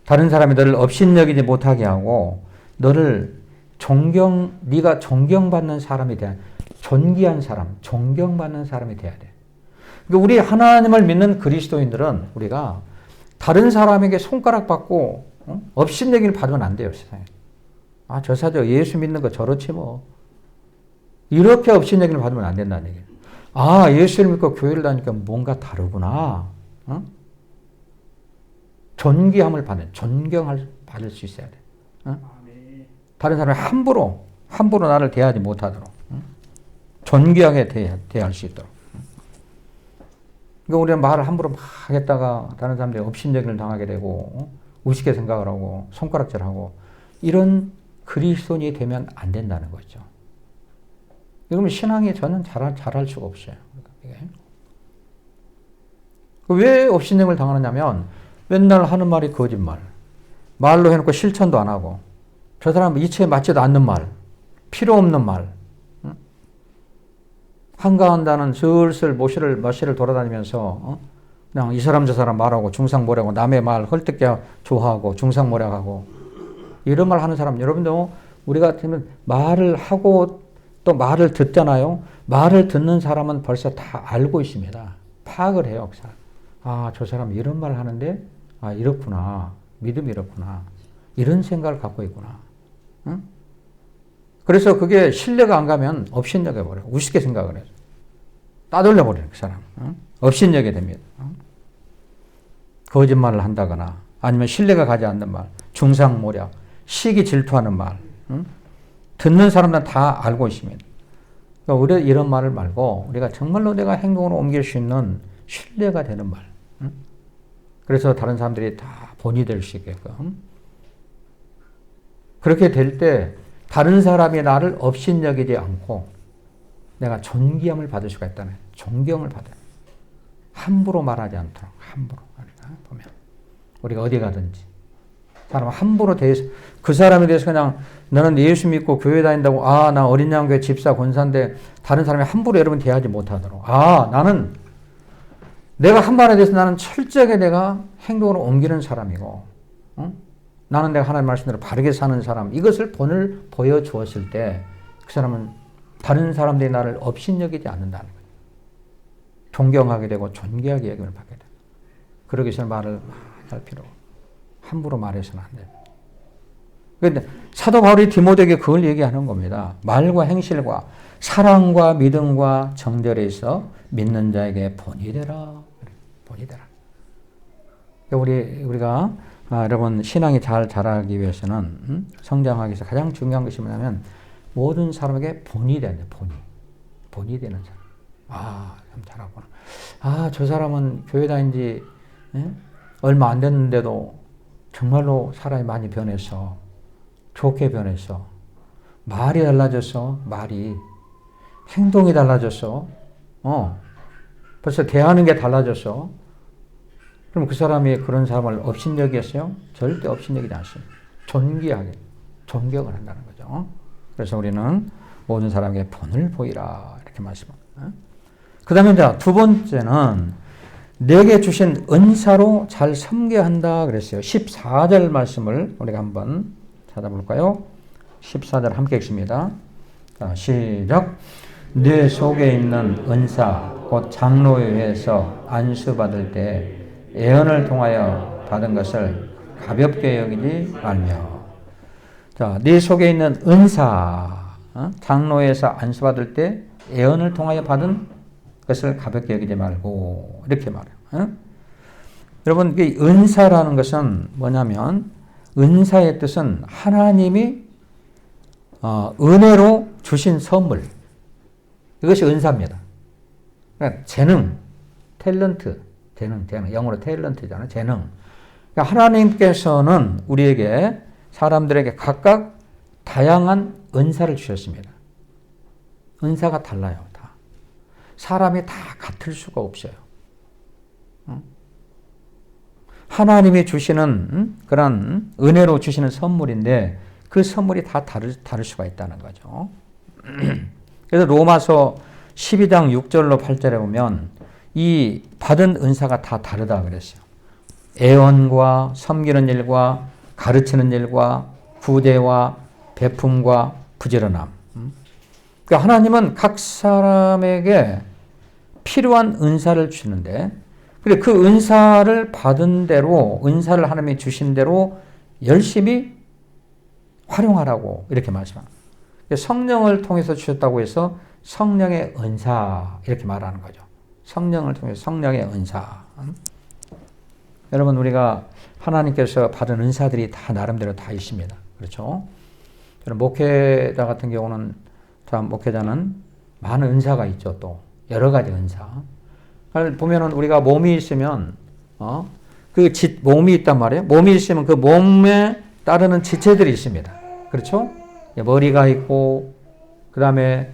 다른 사람이 너를 업신여기지 못하게 하고 너를 네가 존경받는 사람이 돼야 돼. 존귀한 사람, 존경받는 사람이 돼야 돼. 그러니까 우리 하나님을 믿는 그리스도인들은 우리가 다른 사람에게 손가락 받고 업신여기를 받으면 안 돼요, 세상에. 아, 저 사저 예수 믿는 거 저렇지 뭐. 이렇게 업신여기를 받으면 안 된다는 얘기예요. 아, 예수를 믿고 교회를 다니니까 뭔가 다르구나. 존귀함을 존경을 받을 수 있어야 돼. 다른 사람이 함부로 나를 대하지 못하도록. 존귀하게 대할 수 있도록. 그러니까 우리가 말을 함부로 막 하겠다가 다른 사람들이 업신여기를 당하게 되고 우습게 생각을 하고 손가락질하고 이런 그리스도인이 되면 안 된다는 거죠. 그러면 신앙이 저는 잘할 수가 없어요. 왜 업신여김을 당하느냐면 맨날 하는 말이 거짓말. 말로 해놓고 실천도 안 하고 저 사람 이치에 맞지도 않는 말. 필요 없는 말. 한가한다는 슬슬 머시를 돌아다니면서 그냥 이 사람 저 사람 말하고 중상모략하고 남의 말 헐뜯게 좋아하고 중상모략하고 이런 말 하는 사람 여러분도 우리 같으면 말을 하고 또 말을 듣잖아요. 말을 듣는 사람은 벌써 다 알고 있습니다. 파악을 해요. 아, 저 사람 이런 말 하는데 아, 이렇구나. 믿음이 이렇구나. 이런 생각을 갖고 있구나. 응? 그래서 그게 신뢰가 안 가면 업신여겨 버려요. 우습게 생각을 해요. 따돌려 버려요. 그 사람. 응? 업신여게 됩니다. 응? 거짓말을 한다거나 아니면 신뢰가 가지 않는 말, 중상모략, 시기 질투하는 말. 응? 듣는 사람들은 다 알고 있습니다. 그러니까 우리가 이런 말을 말고 우리가 정말로 내가 행동으로 옮길 수 있는 신뢰가 되는 말. 응? 그래서 다른 사람들이 다 본이 될 수 있게끔. 그렇게 될 때 다른 사람이 나를 업신여기지 않고 내가 존귀함을 받을 수가 있다는 거예요. 존경을 받아요. 함부로 말하지 않도록 함부로 보면 우리가 어디 가든지 사람 함부로 대해서 그 사람에 대해서 그냥 너는 예수 믿고 교회 다닌다고 아, 나 어린 양교회 집사 권사인데 다른 사람이 함부로 여러분 대하지 못하도록 아, 나는 내가 한 말에 대해서 나는 철저하게 내가 행동으로 옮기는 사람이고 나는 내가 하나님 말씀대로 바르게 사는 사람 이것을 본을 보여주었을 때 그 사람은 다른 사람들이 나를 업신여기지 않는다는 거예요. 존경하게 되고 존귀하게 여김을 받게 돼요. 그러기 위해서 말을 할 필요 함부로 말해서는 안 돼요. 그런데 사도 바울이 디모데에게 그걸 얘기하는 겁니다. 말과 행실과 사랑과 믿음과 정절에 있어 믿는 자에게 본이 되라. 본이 되라. 우리가 여러분 신앙이 잘 자라기 위해서는 성장하기 위해서 가장 중요한 것이 뭐냐면 모든 사람에게 본이 돼야 돼요. 본이 되는 사람. 아, 참 잘하구나. 아, 저 사람은 교회 다닌 지 얼마 안 됐는데도 정말로 사람이 많이 변했어. 좋게 변했어. 말이 달라졌어. 말이. 행동이 달라졌어. 벌써 대하는 게 달라졌어. 그럼 그 사람이 그런 사람을 업신여기겠어요? 절대 업신여기지 않습니다. 존귀하게 존경을 한다는 거죠. 그래서 우리는 모든 사람에게 본을 보이라 이렇게 말씀합니다. 그 다음에 두 번째는 내게 주신 은사로 잘 섬겨한다 그랬어요. 14절 말씀을 우리가 한번 찾아볼까요? 14절 함께 읽습니다. 자, 시작. 내 속에 있는 은사 곧 장로회에서 안수받을 때 예언을 통하여 받은 것을 가볍게 여기지 말며. 자, 네 속에 있는 은사, 장로회에서 안수받을 때 예언을 통하여 받은 그것을 가볍게 여기지 말고 이렇게 말해요. 여러분, 이 은사라는 것은 뭐냐면 은사의 뜻은 하나님이 은혜로 주신 선물, 이것이 은사입니다. 그러니까 재능, 탤런트, 재능, 영어로 탤런트잖아요. 재능. 그러니까 하나님께서는 우리에게, 사람들에게 각각 다양한 은사를 주셨습니다. 은사가 달라요, 다. 사람이 다 같을 수가 없어요. 하나님이 주시는 그런 은혜로 주시는 선물인데 그 선물이 다 다를 수가 있다는 거죠. 그래서 로마서 12장 6절로 8절에 보면 이 받은 은사가 다 다르다 그랬어요. 애언과 섬기는 일과 가르치는 일과 구제와 베품과 부지런함. 그러니까 하나님은 각 사람에게 필요한 은사를 주는데, 그리고 그 은사를 받은 대로, 은사를 하나님이 주신 대로 열심히 활용하라고 이렇게 말씀합니다. 성령을 통해서 주셨다고 해서 성령의 은사 이렇게 말하는 거죠. 성령을 통해서 성령의 은사. 여러분, 우리가 하나님께서 받은 은사들이 다 나름대로 다 있습니다. 그렇죠? 목회자 같은 경우는, 목회자는 많은 은사가 있죠. 또 여러 가지 은사. 보면은 우리가 몸이 있으면 몸이 있단 말이에요. 몸이 있으면 그 몸에 따르는 지체들이 있습니다. 그렇죠? 머리가 있고, 그 다음에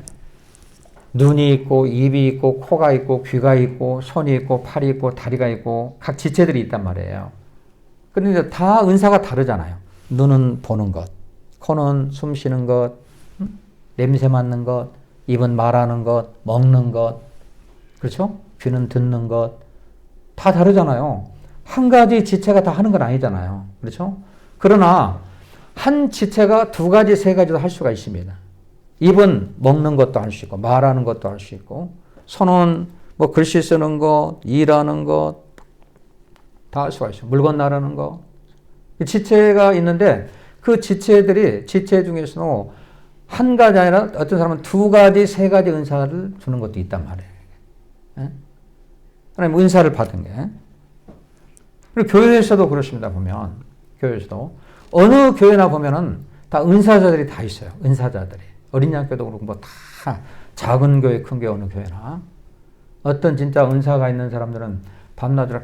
눈이 있고, 입이 있고, 코가 있고, 귀가 있고, 손이 있고, 팔이 있고, 다리가 있고, 각 지체들이 있단 말이에요. 그런데 다 은사가 다르잖아요. 눈은 보는 것, 코는 숨 쉬는 것, 냄새 맡는 것, 입은 말하는 것, 먹는 것, 그렇죠? 귀는 듣는 것, 다 다르잖아요. 한 가지 지체가 다 하는 건 아니잖아요. 그렇죠? 그러나 한 지체가 두 가지, 세 가지도 할 수가 있습니다. 입은 먹는 것도 할 수 있고, 말하는 것도 할 수 있고, 손은 뭐 글씨 쓰는 것, 일하는 것, 다 할 수가 있어요. 물건 나르는 것. 지체가 있는데 그 지체 중에서도 한 가지 아니라 어떤 사람은 두 가지, 세 가지 은사를 주는 것도 있단 말이에요. 하나님 은사를 받은 게. 그리고 교회에서도 그렇습니다. 보면 교회에서도 어느 교회나 보면은 다 은사자들이 다 있어요. 은사자들이. 어린 양교도 그렇고 뭐 다 작은 교회, 큰 교회, 어느 교회나 어떤 진짜 은사가 있는 사람들은 밤낮으로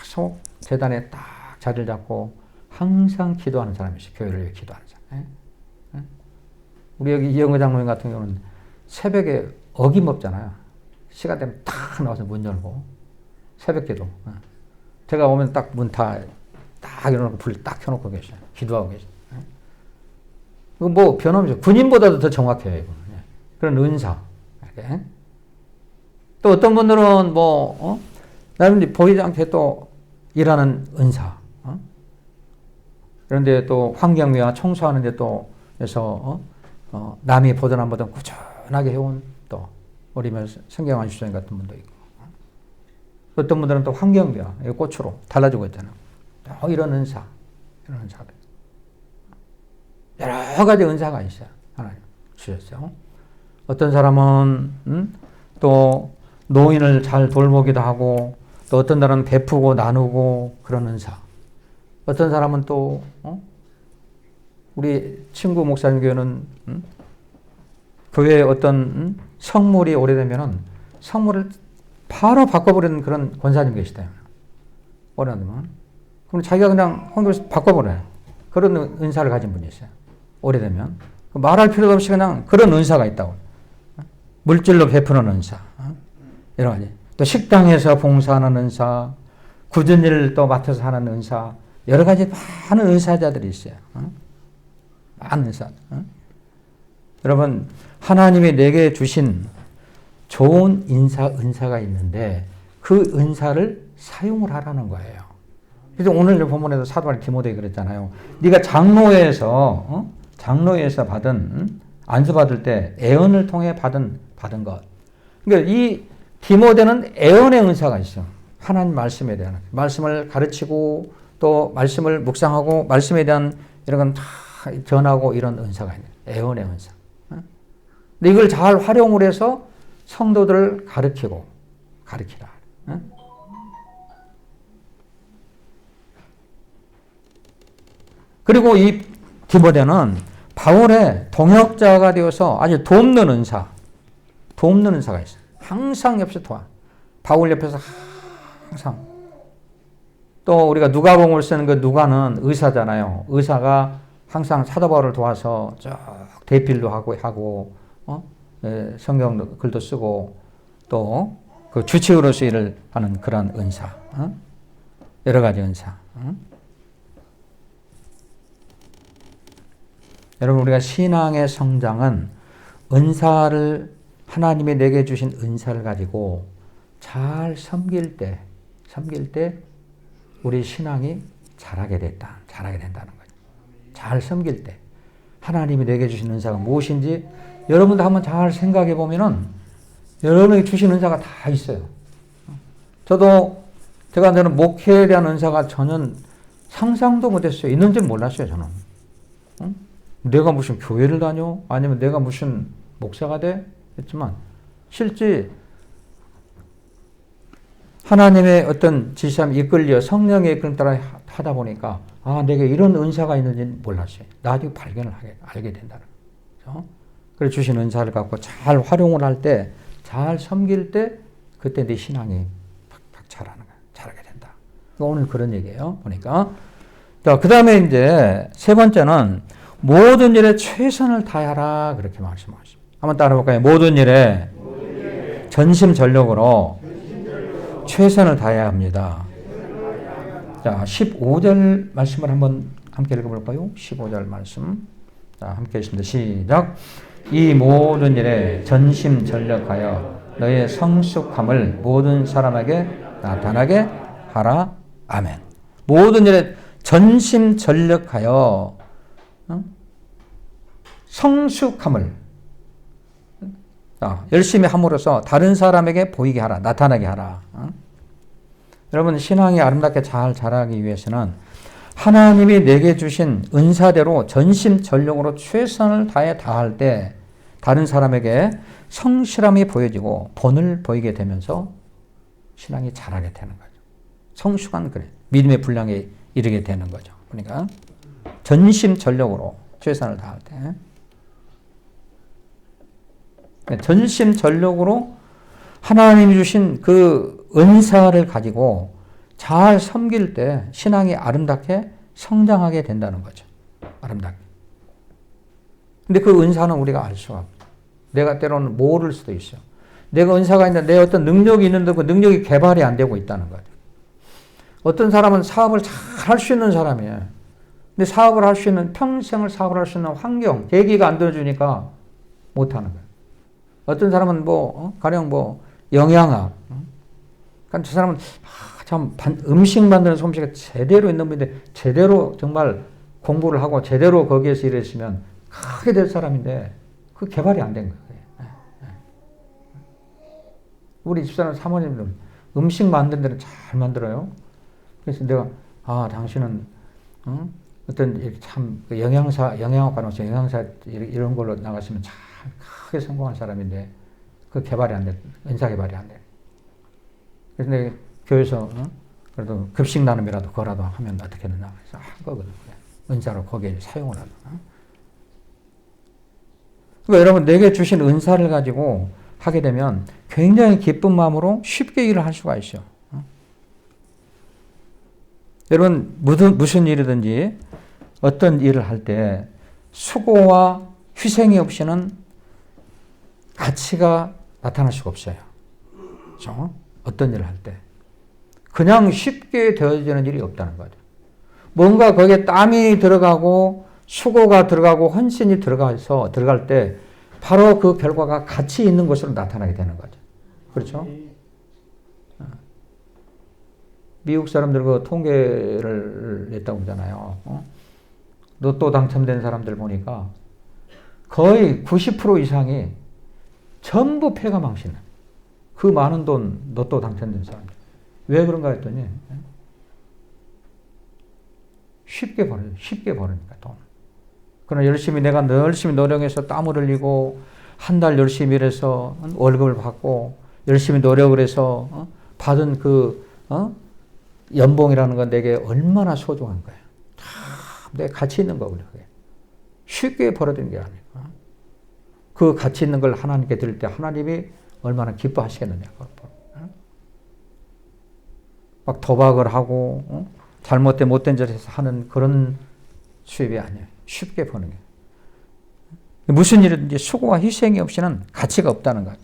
계속 재단에 딱 자리를 잡고 항상 기도하는 사람이 있어요. 교회를 위해 기도하는 사람. 우리 여기 이영거 장로님 같은 경우는 새벽에 어김없잖아요. 시간 되면 딱 나와서 문 열고 새벽 기도. 제가 오면 딱 문 딱 열어놓고 불 딱 켜놓고 계셔요. 기도하고 계셔요. 이거 뭐 변함없죠. 군인보다도 더 정확해요. 이거. 그런 은사. 이렇게. 또 어떤 분들은 나름 보이지 않게 또 일하는 은사. 그런데 또 환경미화 청소하는데 또 해서 남이 보든 안 보든 꾸준하게 해온 또 우리 성경환 주장님 같은 분도 있고, 어떤 분들은 또 환경미화 꽃으로 달라지고 있잖아요. 이런 은사, 이런 은사들 여러 가지 은사가 있어요. 하나님 주셨어요. 어떤 사람은 또 노인을 잘 돌보기도 하고, 또 어떤 사람은 베푸고 나누고 그런 은사. 어떤 사람은 또 우리 친구 목사님 교회는 교회에 어떤 성물이 오래되면은 성물을 바로 바꿔버리는 그런 권사님 계시대요. 오래되면. 그럼 자기가 그냥 헌금에서 바꿔버려요. 그런 은사를 가진 분이 있어요. 오래되면. 말할 필요도 없이 그냥 그런 은사가 있다고. 물질로 베푸는 은사. 여러 가지. 또 식당에서 봉사하는 은사, 굳은 일을 또 맡아서 하는 은사, 여러 가지 많은 은사자들이 있어요. 많은 은사. 여러분, 하나님이 내게 주신 좋은 은사가 있는데 그 은사를 사용을 하라는 거예요. 그래서 오늘 본문에도 사도 바울 디모데에 그랬잖아요. 네가 장로회에서 받은 안수 받을 때 애언을 통해 받은 것. 그러니까 이 디모데는 애언의 은사가 있어. 하나님 말씀에 대한 말씀을 가르치고 또 말씀을 묵상하고 말씀에 대한 이런 건 다 전하고 이런 은사가 있는 애언의 은사. 근데 이걸 잘 활용을 해서 성도들을 가르치고 가르치라. 응? 그리고 이 디모데는 바울의 동역자가 되어서 아주 돕는 은사가 있어요. 항상 옆에서 도와. 바울 옆에서 항상. 또 우리가 누가복음을 쓰는 그 누가는 의사잖아요. 의사가 항상 사도 바울을 도와서 쭉 대필도 하고 성경 글도 쓰고 또 그 주치의로서 일을 하는 그런 은사. 여러 가지 은사. 여러분 우리가 신앙의 성장은 은사를 하나님이 내게 주신 은사를 가지고 잘 섬길 때 우리 신앙이 자라게 된다는 거죠. 잘 섬길 때 하나님이 내게 주신 은사가 무엇인지 여러분도 한번 잘 생각해 보면은 여러분에게 주신 은사가 다 있어요. 저는 목회에 대한 은사가 전혀 상상도 못했어요. 있는 줄 몰랐어요, 저는. 내가 무슨 교회를 다녀? 아니면 내가 무슨 목사가 돼? 했지만 실제 하나님의 어떤 지시함 이끌려 성령의 이끌림 따라 하다 보니까 내게 이런 은사가 있는지 몰랐어요. 나중에 알게 된다는 거죠. 그래서 주신 은사를 갖고 잘 활용을 할 때, 잘 섬길 때 그때 내 신앙이 팍팍 자라게 된다. 오늘 그런 얘기예요. 보니까. 자, 그 다음에 이제 세 번째는 모든 일에 최선을 다하라 그렇게 말씀하십니다. 한번 따라볼까요? 모든 일에 전심전력으로 최선을 다해야 합니다. 자, 15절 말씀을 한번 함께 읽어볼까요? 15절 말씀. 자, 함께 읽습니다. 시작. 이 모든 일에 전심전력하여 너의 성숙함을 모든 사람에게 나타나게 하라. 아멘. 모든 일에 전심전력하여 성숙함을 열심히 함으로써 다른 사람에게 보이게 하라. 나타나게 하라. 여러분 신앙이 아름답게 잘 자라기 위해서는 하나님이 내게 주신 은사대로 전심전력으로 최선을 다할 때 다른 사람에게 성실함이 보여지고 본을 보이게 되면서 신앙이 자라게 되는 거죠. 성숙한 믿음의 분량에 이르게 되는 거죠. 그러니까 전심전력으로 최선을 다할 때 전심전력으로 하나님이 주신 그 은사를 가지고 잘 섬길 때 신앙이 아름답게 성장하게 된다는 거죠. 아름답게. 근데 그 은사는 우리가 알 수가 없어요. 내가 때로는 모를 수도 있어요. 내가 은사가 있는데 내 어떤 능력이 있는데 그 능력이 개발이 안 되고 있다는 거죠. 어떤 사람은 사업을 잘 할 수 있는 사람이에요. 근데 사업을 할 수 있는, 평생을 사업을 할 수 있는 환경, 계기가 안 되어주니까 못하는 거예요. 어떤 사람은 가령 영양학. 그러니까 저 사람은 참 음식 만드는 솜씨가 제대로 있는 분인데 제대로 정말 공부를 하고 제대로 거기에서 일했으면 크게 될 사람인데 그 개발이 안 된 거예요. 우리 집사람 사모님들 음식 만드는 데는 잘 만들어요. 그래서 내가 당신은 어떤 참 영양학과로서 영양사 이런 걸로 나갔으면 참 크게 성공한 사람인데 그 개발이 안 돼. 은사 개발이 안 돼. 그래서 내가 교회에서 그래도 급식 나눔이라도 그거라도 하면 어떻게 되나 해서 한 거거든. 은사로 거기에 사용을 하고. 그러니까 여러분 내게 주신 은사를 가지고 하게 되면 굉장히 기쁜 마음으로 쉽게 일을 할 수가 있어요. 여러분 무슨 일이든지 어떤 일을 할 때 수고와 희생이 없이는 가치가 나타날 수가 없어요. 그렇죠? 어떤 일을 할 때. 그냥 쉽게 되어지는 일이 없다는 거죠. 뭔가 거기에 땀이 들어가고 수고가 들어가고 헌신이 들어갈 때 바로 그 결과가 가치 있는 것으로 나타나게 되는 거죠. 그렇죠? 미국 사람들 그 통계를 냈다고 그러잖아요. 로또 당첨된 사람들 보니까 거의 90% 이상이 전부 패가 망신해. 그 많은 돈 로또 당첨된 사람들. 왜 그런가 했더니 쉽게 버리니까 돈. 그러나 내가 열심히 노력해서 땀을 흘리고 한 달 열심히 일해서 월급을 받고 열심히 노력을 해서 받은 그 연봉이라는 건 내게 얼마나 소중한 거야. 내 가치 있는 거거든요. 쉽게 벌어지는 게 아니고 그 가치 있는 걸 하나님께 드릴 때 하나님이 얼마나 기뻐하시겠느냐. 막 도박을 하고 잘못된 못된 짓에서 하는 그런 수입이 아니에요. 쉽게 버는 게. 무슨 일이든지 수고와 희생이 없이는 가치가 없다는 거죠.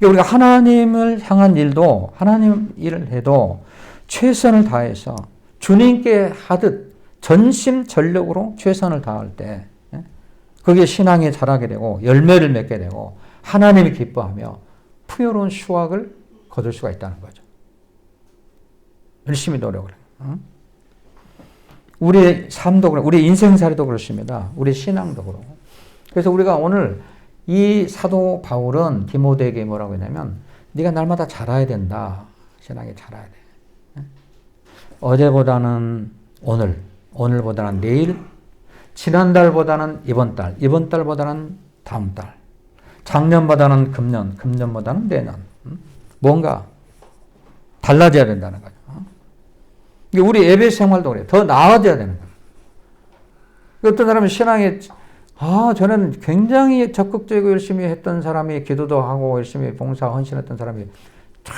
우리가 하나님을 향한 일도 하나님 일을 해도 최선을 다해서 주님께 하듯 전심전력으로 최선을 다할 때 그게 신앙이 자라게 되고 열매를 맺게 되고 하나님이 기뻐하며 풍요로운 수확을 거둘 수가 있다는 거죠. 열심히 노력을 해요. 우리의 삶도 그렇고 우리 인생살이도 그렇습니다. 우리 신앙도 그렇고. 그래서 우리가 오늘 이 사도 바울은 디모데에게 뭐라고 했냐면 네가 날마다 자라야 된다. 신앙이 자라야 돼. 어제보다는 오늘, 오늘보다는 내일, 지난달보다는 이번 달, 이번 달보다는 다음 달, 작년보다는 금년, 금년보다는 내년. 뭔가 달라져야 된다는 거죠. 우리 예배 생활도 그래요. 더 나아져야 되는 거예요. 어떤 사람은 신앙에 저는 굉장히 적극적이고 열심히 했던 사람이 기도도 하고 열심히 봉사 헌신했던 사람이 쫙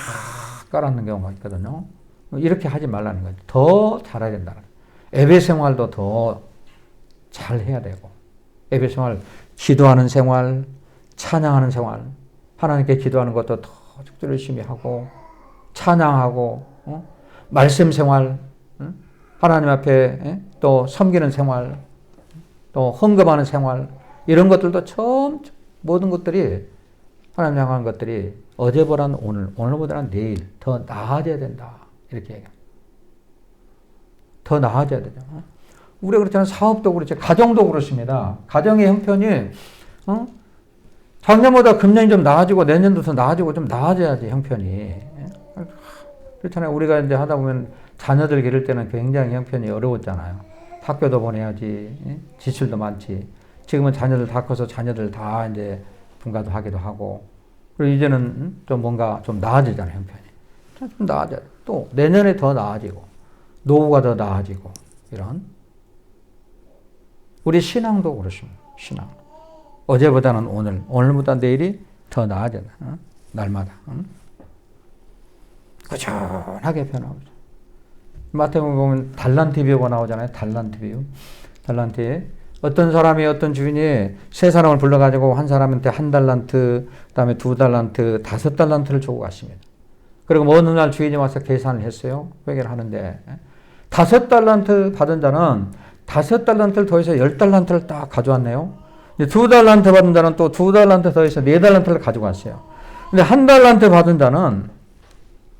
깔았는 경우가 있거든요. 이렇게 하지 말라는 거죠. 더 잘해야 된다는 거예요. 예배 생활도 더 잘 해야 되고 예배 생활, 기도하는 생활, 찬양하는 생활, 하나님께 기도하는 것도 더 열심히 하고 찬양하고 말씀 생활, 하나님 앞에 또 섬기는 생활, 또 헌금하는 생활, 이런 것들도 처음 모든 것들이 하나님 향한 것들이 어제보다는 오늘, 오늘보다는 내일 더 나아져야 된다. 이렇게 얘기합니다. 더 나아져야 되죠. 우리가 그렇잖아요. 사업도 그렇죠. 가정도 그렇습니다. 가정의 형편이 작년보다 금년이 좀 나아지고 내년도 더 나아지고 좀 나아져야지 형편이. 그렇잖아요. 우리가 이제 하다 보면 자녀들 기를 때는 굉장히 형편이 어려웠잖아요. 학교도 보내야지, 지출도 많지. 지금은 자녀들 다 커서 자녀들 다 이제 분가도 하기도 하고. 그리고 이제는 좀 뭔가 좀 나아지잖아요, 형편이. 좀 나아져. 또 내년에 더 나아지고, 노후가 더 나아지고, 이런. 우리 신앙도 그렇습니다. 신앙. 어제보다는 오늘, 오늘보다 내일이 더 나아져요. 날마다. 꾸준하게 변화하죠. 마태복음 보면 달란트 비유가 나오잖아요. 달란트 비유. 달란트에 어떤 사람이 어떤 주인이 세 사람을 불러가지고 한 사람한테 한 달란트, 그다음에 두 달란트, 5달란트를 주고 갔습니다. 그리고 어느 날 주인이 와서 계산을 했어요. 회계를 하는데 5달란트 받은 자는 5달란트를 더해서 10달란트를 딱 가져왔네요. 2달란트 받은 자는 또 2달란트 더해서 4달란트를 가지고 왔어요. 근데 1달란트 받은 자는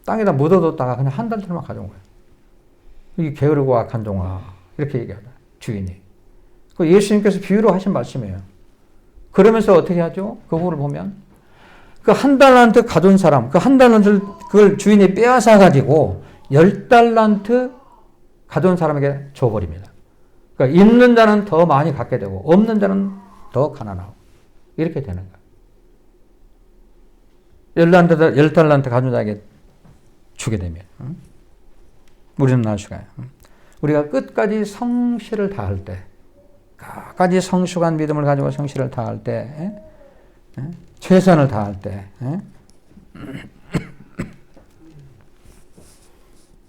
땅에다 묻어뒀다가 그냥 1달란트만 가져온 거예요. 이게 게으르고 악한 종아. 이렇게 얘기하다. 주인이. 그 예수님께서 비유로 하신 말씀이에요. 그러면서 어떻게 하죠? 그 부분을 보면 그 1달란트 가져온 사람, 그 1달란트를 그걸 주인이 빼앗아 가지고 10달란트 가져온 사람에게 줘버립니다. 그러니까 있는 자는 더 많이 갖게 되고 없는 자는 더 가난하고 이렇게 되는 거예요. 10달란트 가져온 자에게 주게 되면 우리는 알 수가 있어요. 우리가 끝까지 성실을 다할 때, 끝까지 성숙한 믿음을 가지고 성실을 다할 때, 최선을 다할 때,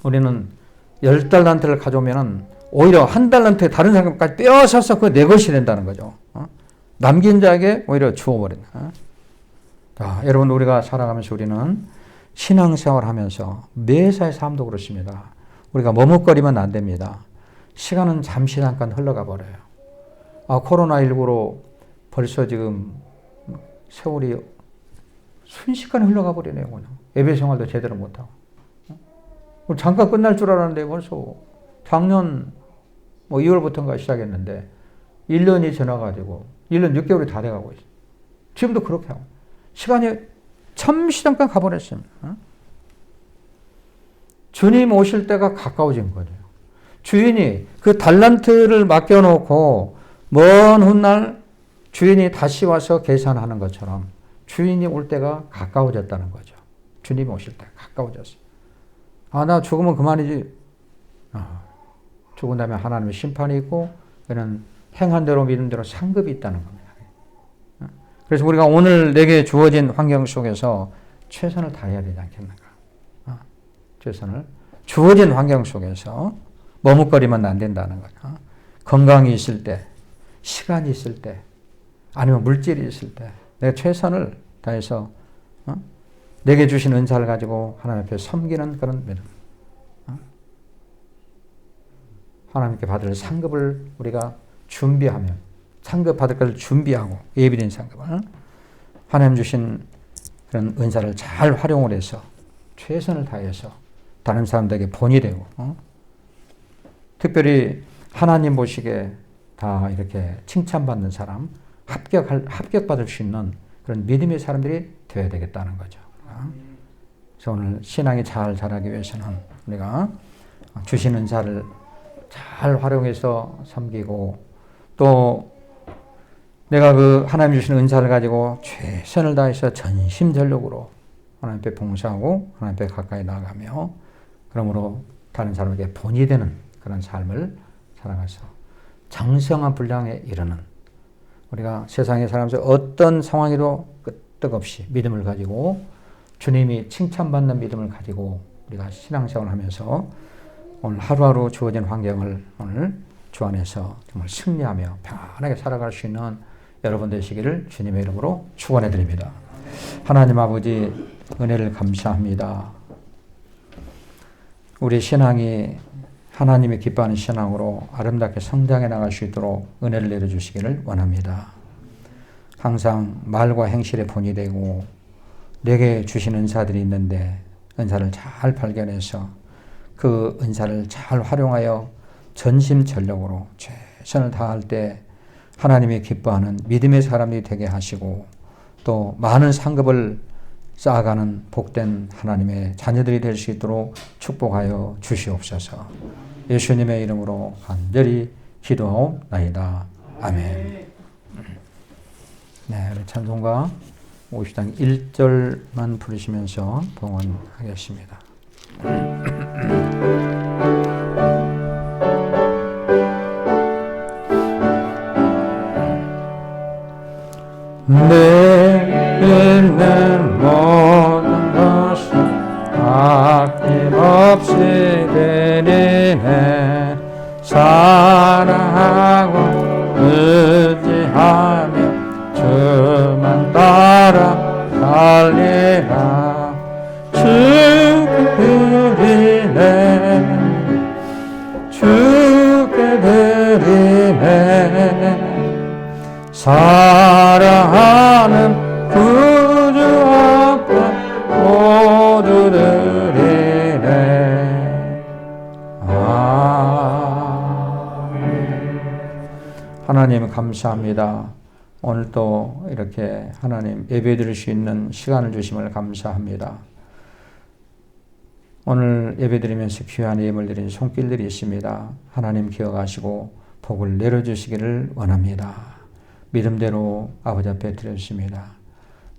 우리는 10달란트를 가져오면은 오히려 1달란트 다른 사람까지 빼앗아서 그 내 것이 된다는 거죠. 남긴 자에게 오히려 주어버린다. 자, 여러분 우리가 살아가면서 우리는 신앙생활 하면서 매사의 삶도 그렇습니다. 우리가 머뭇거리면 안 됩니다. 시간은 잠시 잠깐 흘러가 버려요. 코로나19로 벌써 지금 세월이 순식간에 흘러가 버리네요. 그냥. 예배 생활도 제대로 못하고. 잠깐 끝날 줄 알았는데 벌써 작년 2월부터인가 시작했는데 1년이 지나가지고 1년 6개월이 다 돼가고 있어요. 지금도 그렇게 하고. 시간이 잠시 잠깐 가버렸습니다. 주님 오실 때가 가까워진 거죠. 주인이 그 달란트를 맡겨놓고 먼 훗날 주인이 다시 와서 계산하는 것처럼 주인이 올 때가 가까워졌다는 거죠. 주님이 오실 때가 가까워졌어요. 나 죽으면 그만이지. 죽은 다음에 하나님의 심판이 있고 그는 행한 대로 믿은 대로 상급이 있다는 겁니다. 그래서 우리가 오늘 내게 주어진 환경 속에서 최선을 다해야 되지 않겠는가. 최선을 주어진 환경 속에서 머뭇거리면 안 된다는 거죠. 건강이 있을 때, 시간이 있을 때, 아니면 물질이 있을 때 내가 최선을 다해서 내게 주신 은사를 가지고 하나님 앞에 섬기는 그런 믿음. 하나님께 받을 상급을 우리가 준비하며 상급 받을 것을 준비하고 예비된 상급을 하나님 주신 그런 은사를 잘 활용을 해서 최선을 다해서 다른 사람들에게 본이 되고 특별히 하나님 보시기에 다 이렇게 칭찬받는 사람 합격받을 수 있는 그런 믿음의 사람들이 되어야 되겠다는 거죠. 그래서 오늘 신앙이 잘 자라기 위해서는 우리가 주신 은사를 잘 활용해서 섬기고 또 내가 그 하나님 주신 은사를 가지고 최선을 다해서 전심전력으로 하나님 앞에 봉사하고 하나님 앞에 가까이 나아가며 그러므로 다른 사람에게 본이 되는 그런 삶을 살아가서 장성한 분량에 이르는 우리가 세상에 살아가면서 어떤 상황에도 끄떡없이 믿음을 가지고 주님이 칭찬받는 믿음을 가지고 우리가 신앙생활을 하면서 오늘 하루하루 주어진 환경을 오늘 주 안에서 정말 승리하며 편안하게 살아갈 수 있는 여러분 되시기를 주님의 이름으로 축원해 드립니다. 하나님 아버지 은혜를 감사합니다. 우리 신앙이 하나님이 기뻐하는 신앙으로 아름답게 성장해 나갈 수 있도록 은혜를 내려주시기를 원합니다. 항상 말과 행실의 본이 되고 내게 주신 은사들이 있는데 은사를 잘 발견해서 그 은사를 잘 활용하여 전심전력으로 최선을 다할 때 하나님이 기뻐하는 믿음의 사람이 되게 하시고 또 많은 상급을 쌓아가는 복된 하나님의 자녀들이 될 수 있도록 축복하여 주시옵소서. 예수님의 이름으로 간절히 기도하옵나이다. 아멘. 네, 우리 찬송가 50장 1절만 부르시면서 봉헌하겠습니다. 내 있는 모든 것이 아낌없이 드리네. 사랑하고 의지하며 주만 따라 달리라. 주께 드리네. 주께 드리네. 사랑하는 구주 앞에 모두 드리네. 하나님 감사합니다. 오늘 또 이렇게 하나님 예배 드릴 수 있는 시간을 주심을 감사합니다. 오늘 예배 드리면서 귀한 예물 드린 손길들이 있습니다. 하나님 기억하시고 복을 내려주시기를 원합니다. 믿음대로 아버지 앞에 드렸습니다.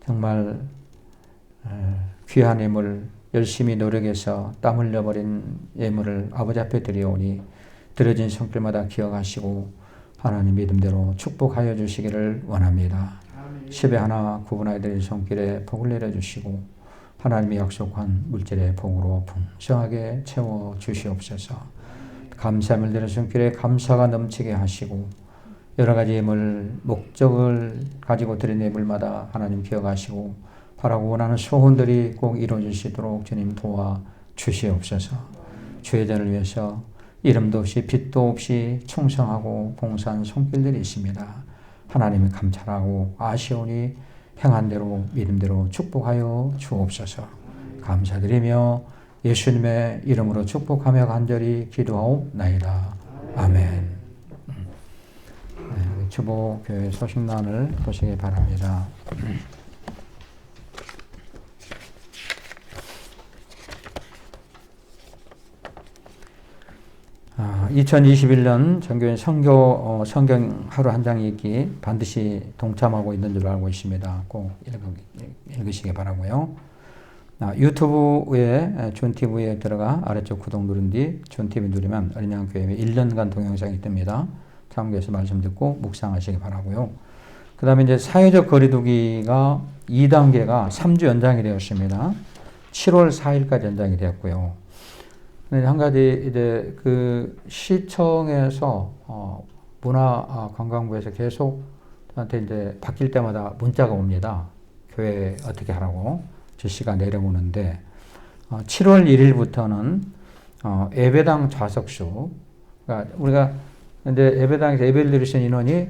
정말 귀한 예물 열심히 노력해서 땀 흘려버린 예물을 아버지 앞에 드려오니 드려진 손길마다 기억하시고 하나님 믿음대로 축복하여 주시기를 원합니다. 10에 하나 구분하여 드린 손길에 복을 내려주시고 하나님이 약속한 물질의 복으로 풍성하게 채워 주시옵소서. 감사함을 드린 손길에 감사가 넘치게 하시고 여러 가지 예물, 목적을 가지고 드린 예물마다 하나님 기억하시고 바라고 원하는 소원들이 꼭 이루어질 수 있도록 주님 도와 주시옵소서. 주의 전을 위해서 이름도 없이 빛도 없이 충성하고 봉사한 손길들이 있습니다. 하나님이 감찰하고 아시오니 행한 대로 믿음대로 축복하여 주옵소서. 감사드리며 예수님의 이름으로 축복하며 간절히 기도하옵나이다. 아멘. 주보교회 소식란을 보시기 바랍니다. 2021년 전교인 성경 하루 한 장 읽기 반드시 동참하고 있는 줄 알고 있습니다. 꼭 읽으시기 바라고요. 유튜브에 존TV에 들어가 아래쪽 구독 누른 뒤 존TV 누르면 어린양교회 1년간 동영상이 뜹니다. 참고해서 말씀 듣고 묵상하시기 바라고요. 그 다음에 이제 사회적 거리두기가 2단계가 3주 연장이 되었습니다. 7월 4일까지 연장이 되었고요. 한 가지 이제 그 시청에서 문화관광부에서 계속 저한테 이제 바뀔 때마다 문자가 옵니다. 교회 어떻게 하라고 지시가 내려오는데 7월 1일부터는 예배당 좌석수, 그러니까 우리가 이제 예배당에서 예배를 드리신 인원이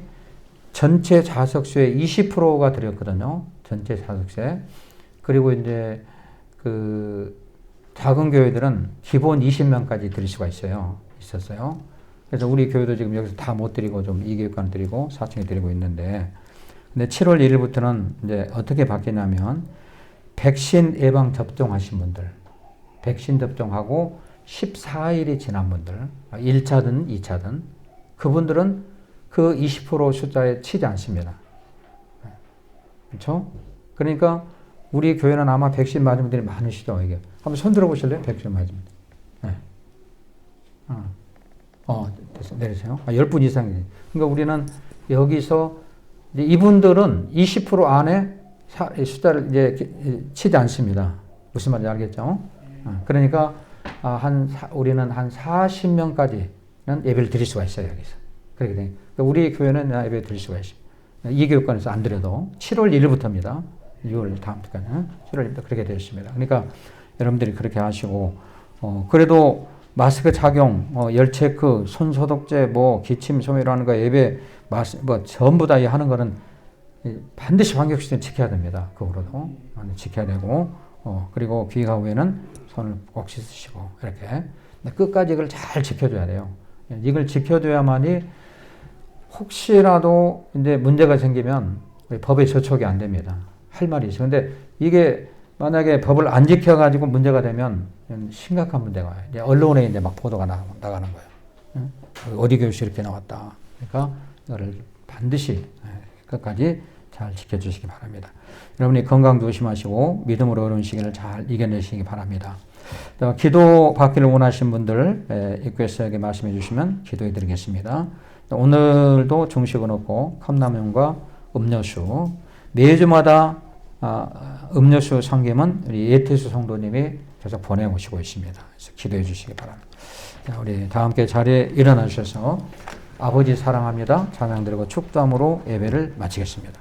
전체 좌석수의 20%가 들었거든요. 전체 좌석수에. 그리고 이제 그 작은 교회들은 기본 20명까지 드릴 수가 있었어요. 그래서 우리 교회도 지금 여기서 다 못 드리고 좀 2교육관 드리고 4층에 드리고 있는데, 근데 7월 1일부터는 이제 어떻게 바뀌냐면 백신 예방 접종하신 분들, 백신 접종하고 14일이 지난 분들, 1차든 2차든 그분들은 그 20% 숫자에 치지 않습니다. 그렇죠? 그러니까 우리 교회는 아마 백신 맞은 분들이 많으시죠, 이게. 한번 손 들어보실래요? 백신 맞은 분들. 네. 내리세요. 10분 이상이에요. 그러니까 우리는 여기서 이제 이분들은 20% 안에 숫자를 이제 치지 않습니다. 무슨 말인지 알겠죠? 그러니까 우리는 한 40명까지는 예배를 드릴 수가 있어요, 여기서. 그렇게 돼. 그러니까 우리 교회는 예배 드릴 수가 있어요. 이 교육관에서 안 드려도 7월 1일부터입니다. 6월 다음 주까지 7월 1일부터 그렇게 되었습니다. 그러니까 여러분들이 그렇게 하시고, 그래도 마스크 착용, 열 체크, 손 소독제, 뭐 기침 소멸하는 거, 예배 뭐 전부 다 하는 거는 반드시 환경수칙 지켜야 됩니다. 그거로도 지켜야 되고, 그리고 귀가 후에는 손을 꼭 씻으시고 이렇게 끝까지 이걸 잘 지켜줘야 돼요. 이걸 지켜줘야만이 혹시라도 이제 문제가 생기면 법에 저촉이 안 됩니다. 할 말이 있어요. 근데 이게 만약에 법을 안 지켜가지고 문제가 되면 심각한 문제가 와요. 이제 언론에 이제 막 보도가 나가는 거예요. 어디 교육이 이렇게 나왔다. 그러니까 이거를 반드시 끝까지 잘 지켜주시기 바랍니다. 여러분이 건강 조심하시고 믿음으로 어려운 시기를 잘 이겨내시기 바랍니다. 기도 받기를 원하시는 분들 입구에서에게 말씀해 주시면 기도해 드리겠습니다. 오늘도 중식은 없고 컵라면과 음료수, 매주마다 음료수 상금은 우리 예태수 성도님이 계속 보내오시고 있습니다. 그래서 기도해 주시기 바랍니다. 우리 다 함께 자리에 일어나 주셔서 아버지 사랑합니다 찬양 드리고 축도함으로 예배를 마치겠습니다.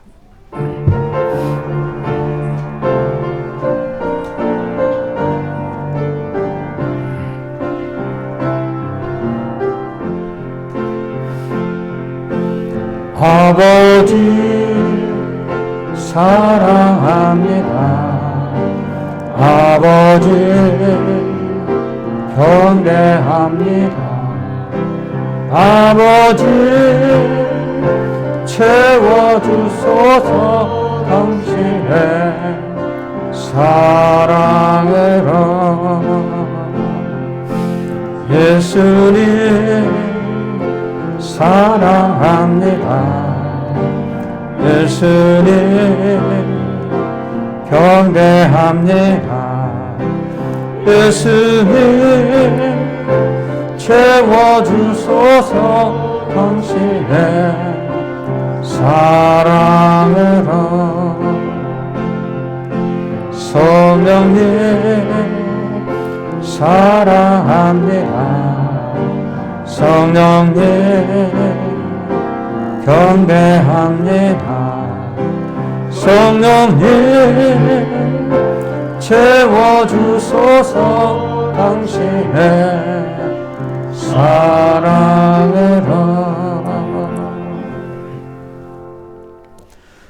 아버지 사랑합니다. 아버지 경배합니다. 아버지 채워주소서 당신의 사랑으로. 예수님 사랑합니다. 예수님 경배합니다. 예수님 채워주소서 당신의 사랑으로. 성령님 사랑합니다. 성령님 경배합니다. 성령님 채워주소서 당신의 사랑으로.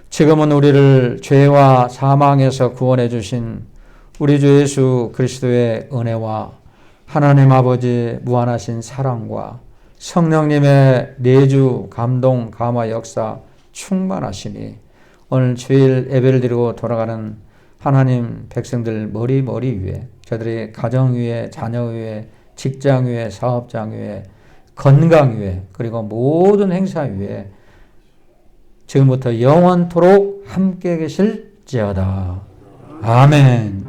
지금은 우리를 죄와 사망에서 구원해 주신 우리 주 예수 그리스도의 은혜와 하나님 아버지 무한하신 사랑과 성령님의 내주 감동 감화 역사 충만하시니 오늘 주일 예배를 드리고 돌아가는 하나님 백성들 머리 위에, 저들의 가정 위에, 자녀 위에, 직장 위에, 사업장 위에, 건강 위에 그리고 모든 행사 위에 지금부터 영원토록 함께 계실지어다. 아멘.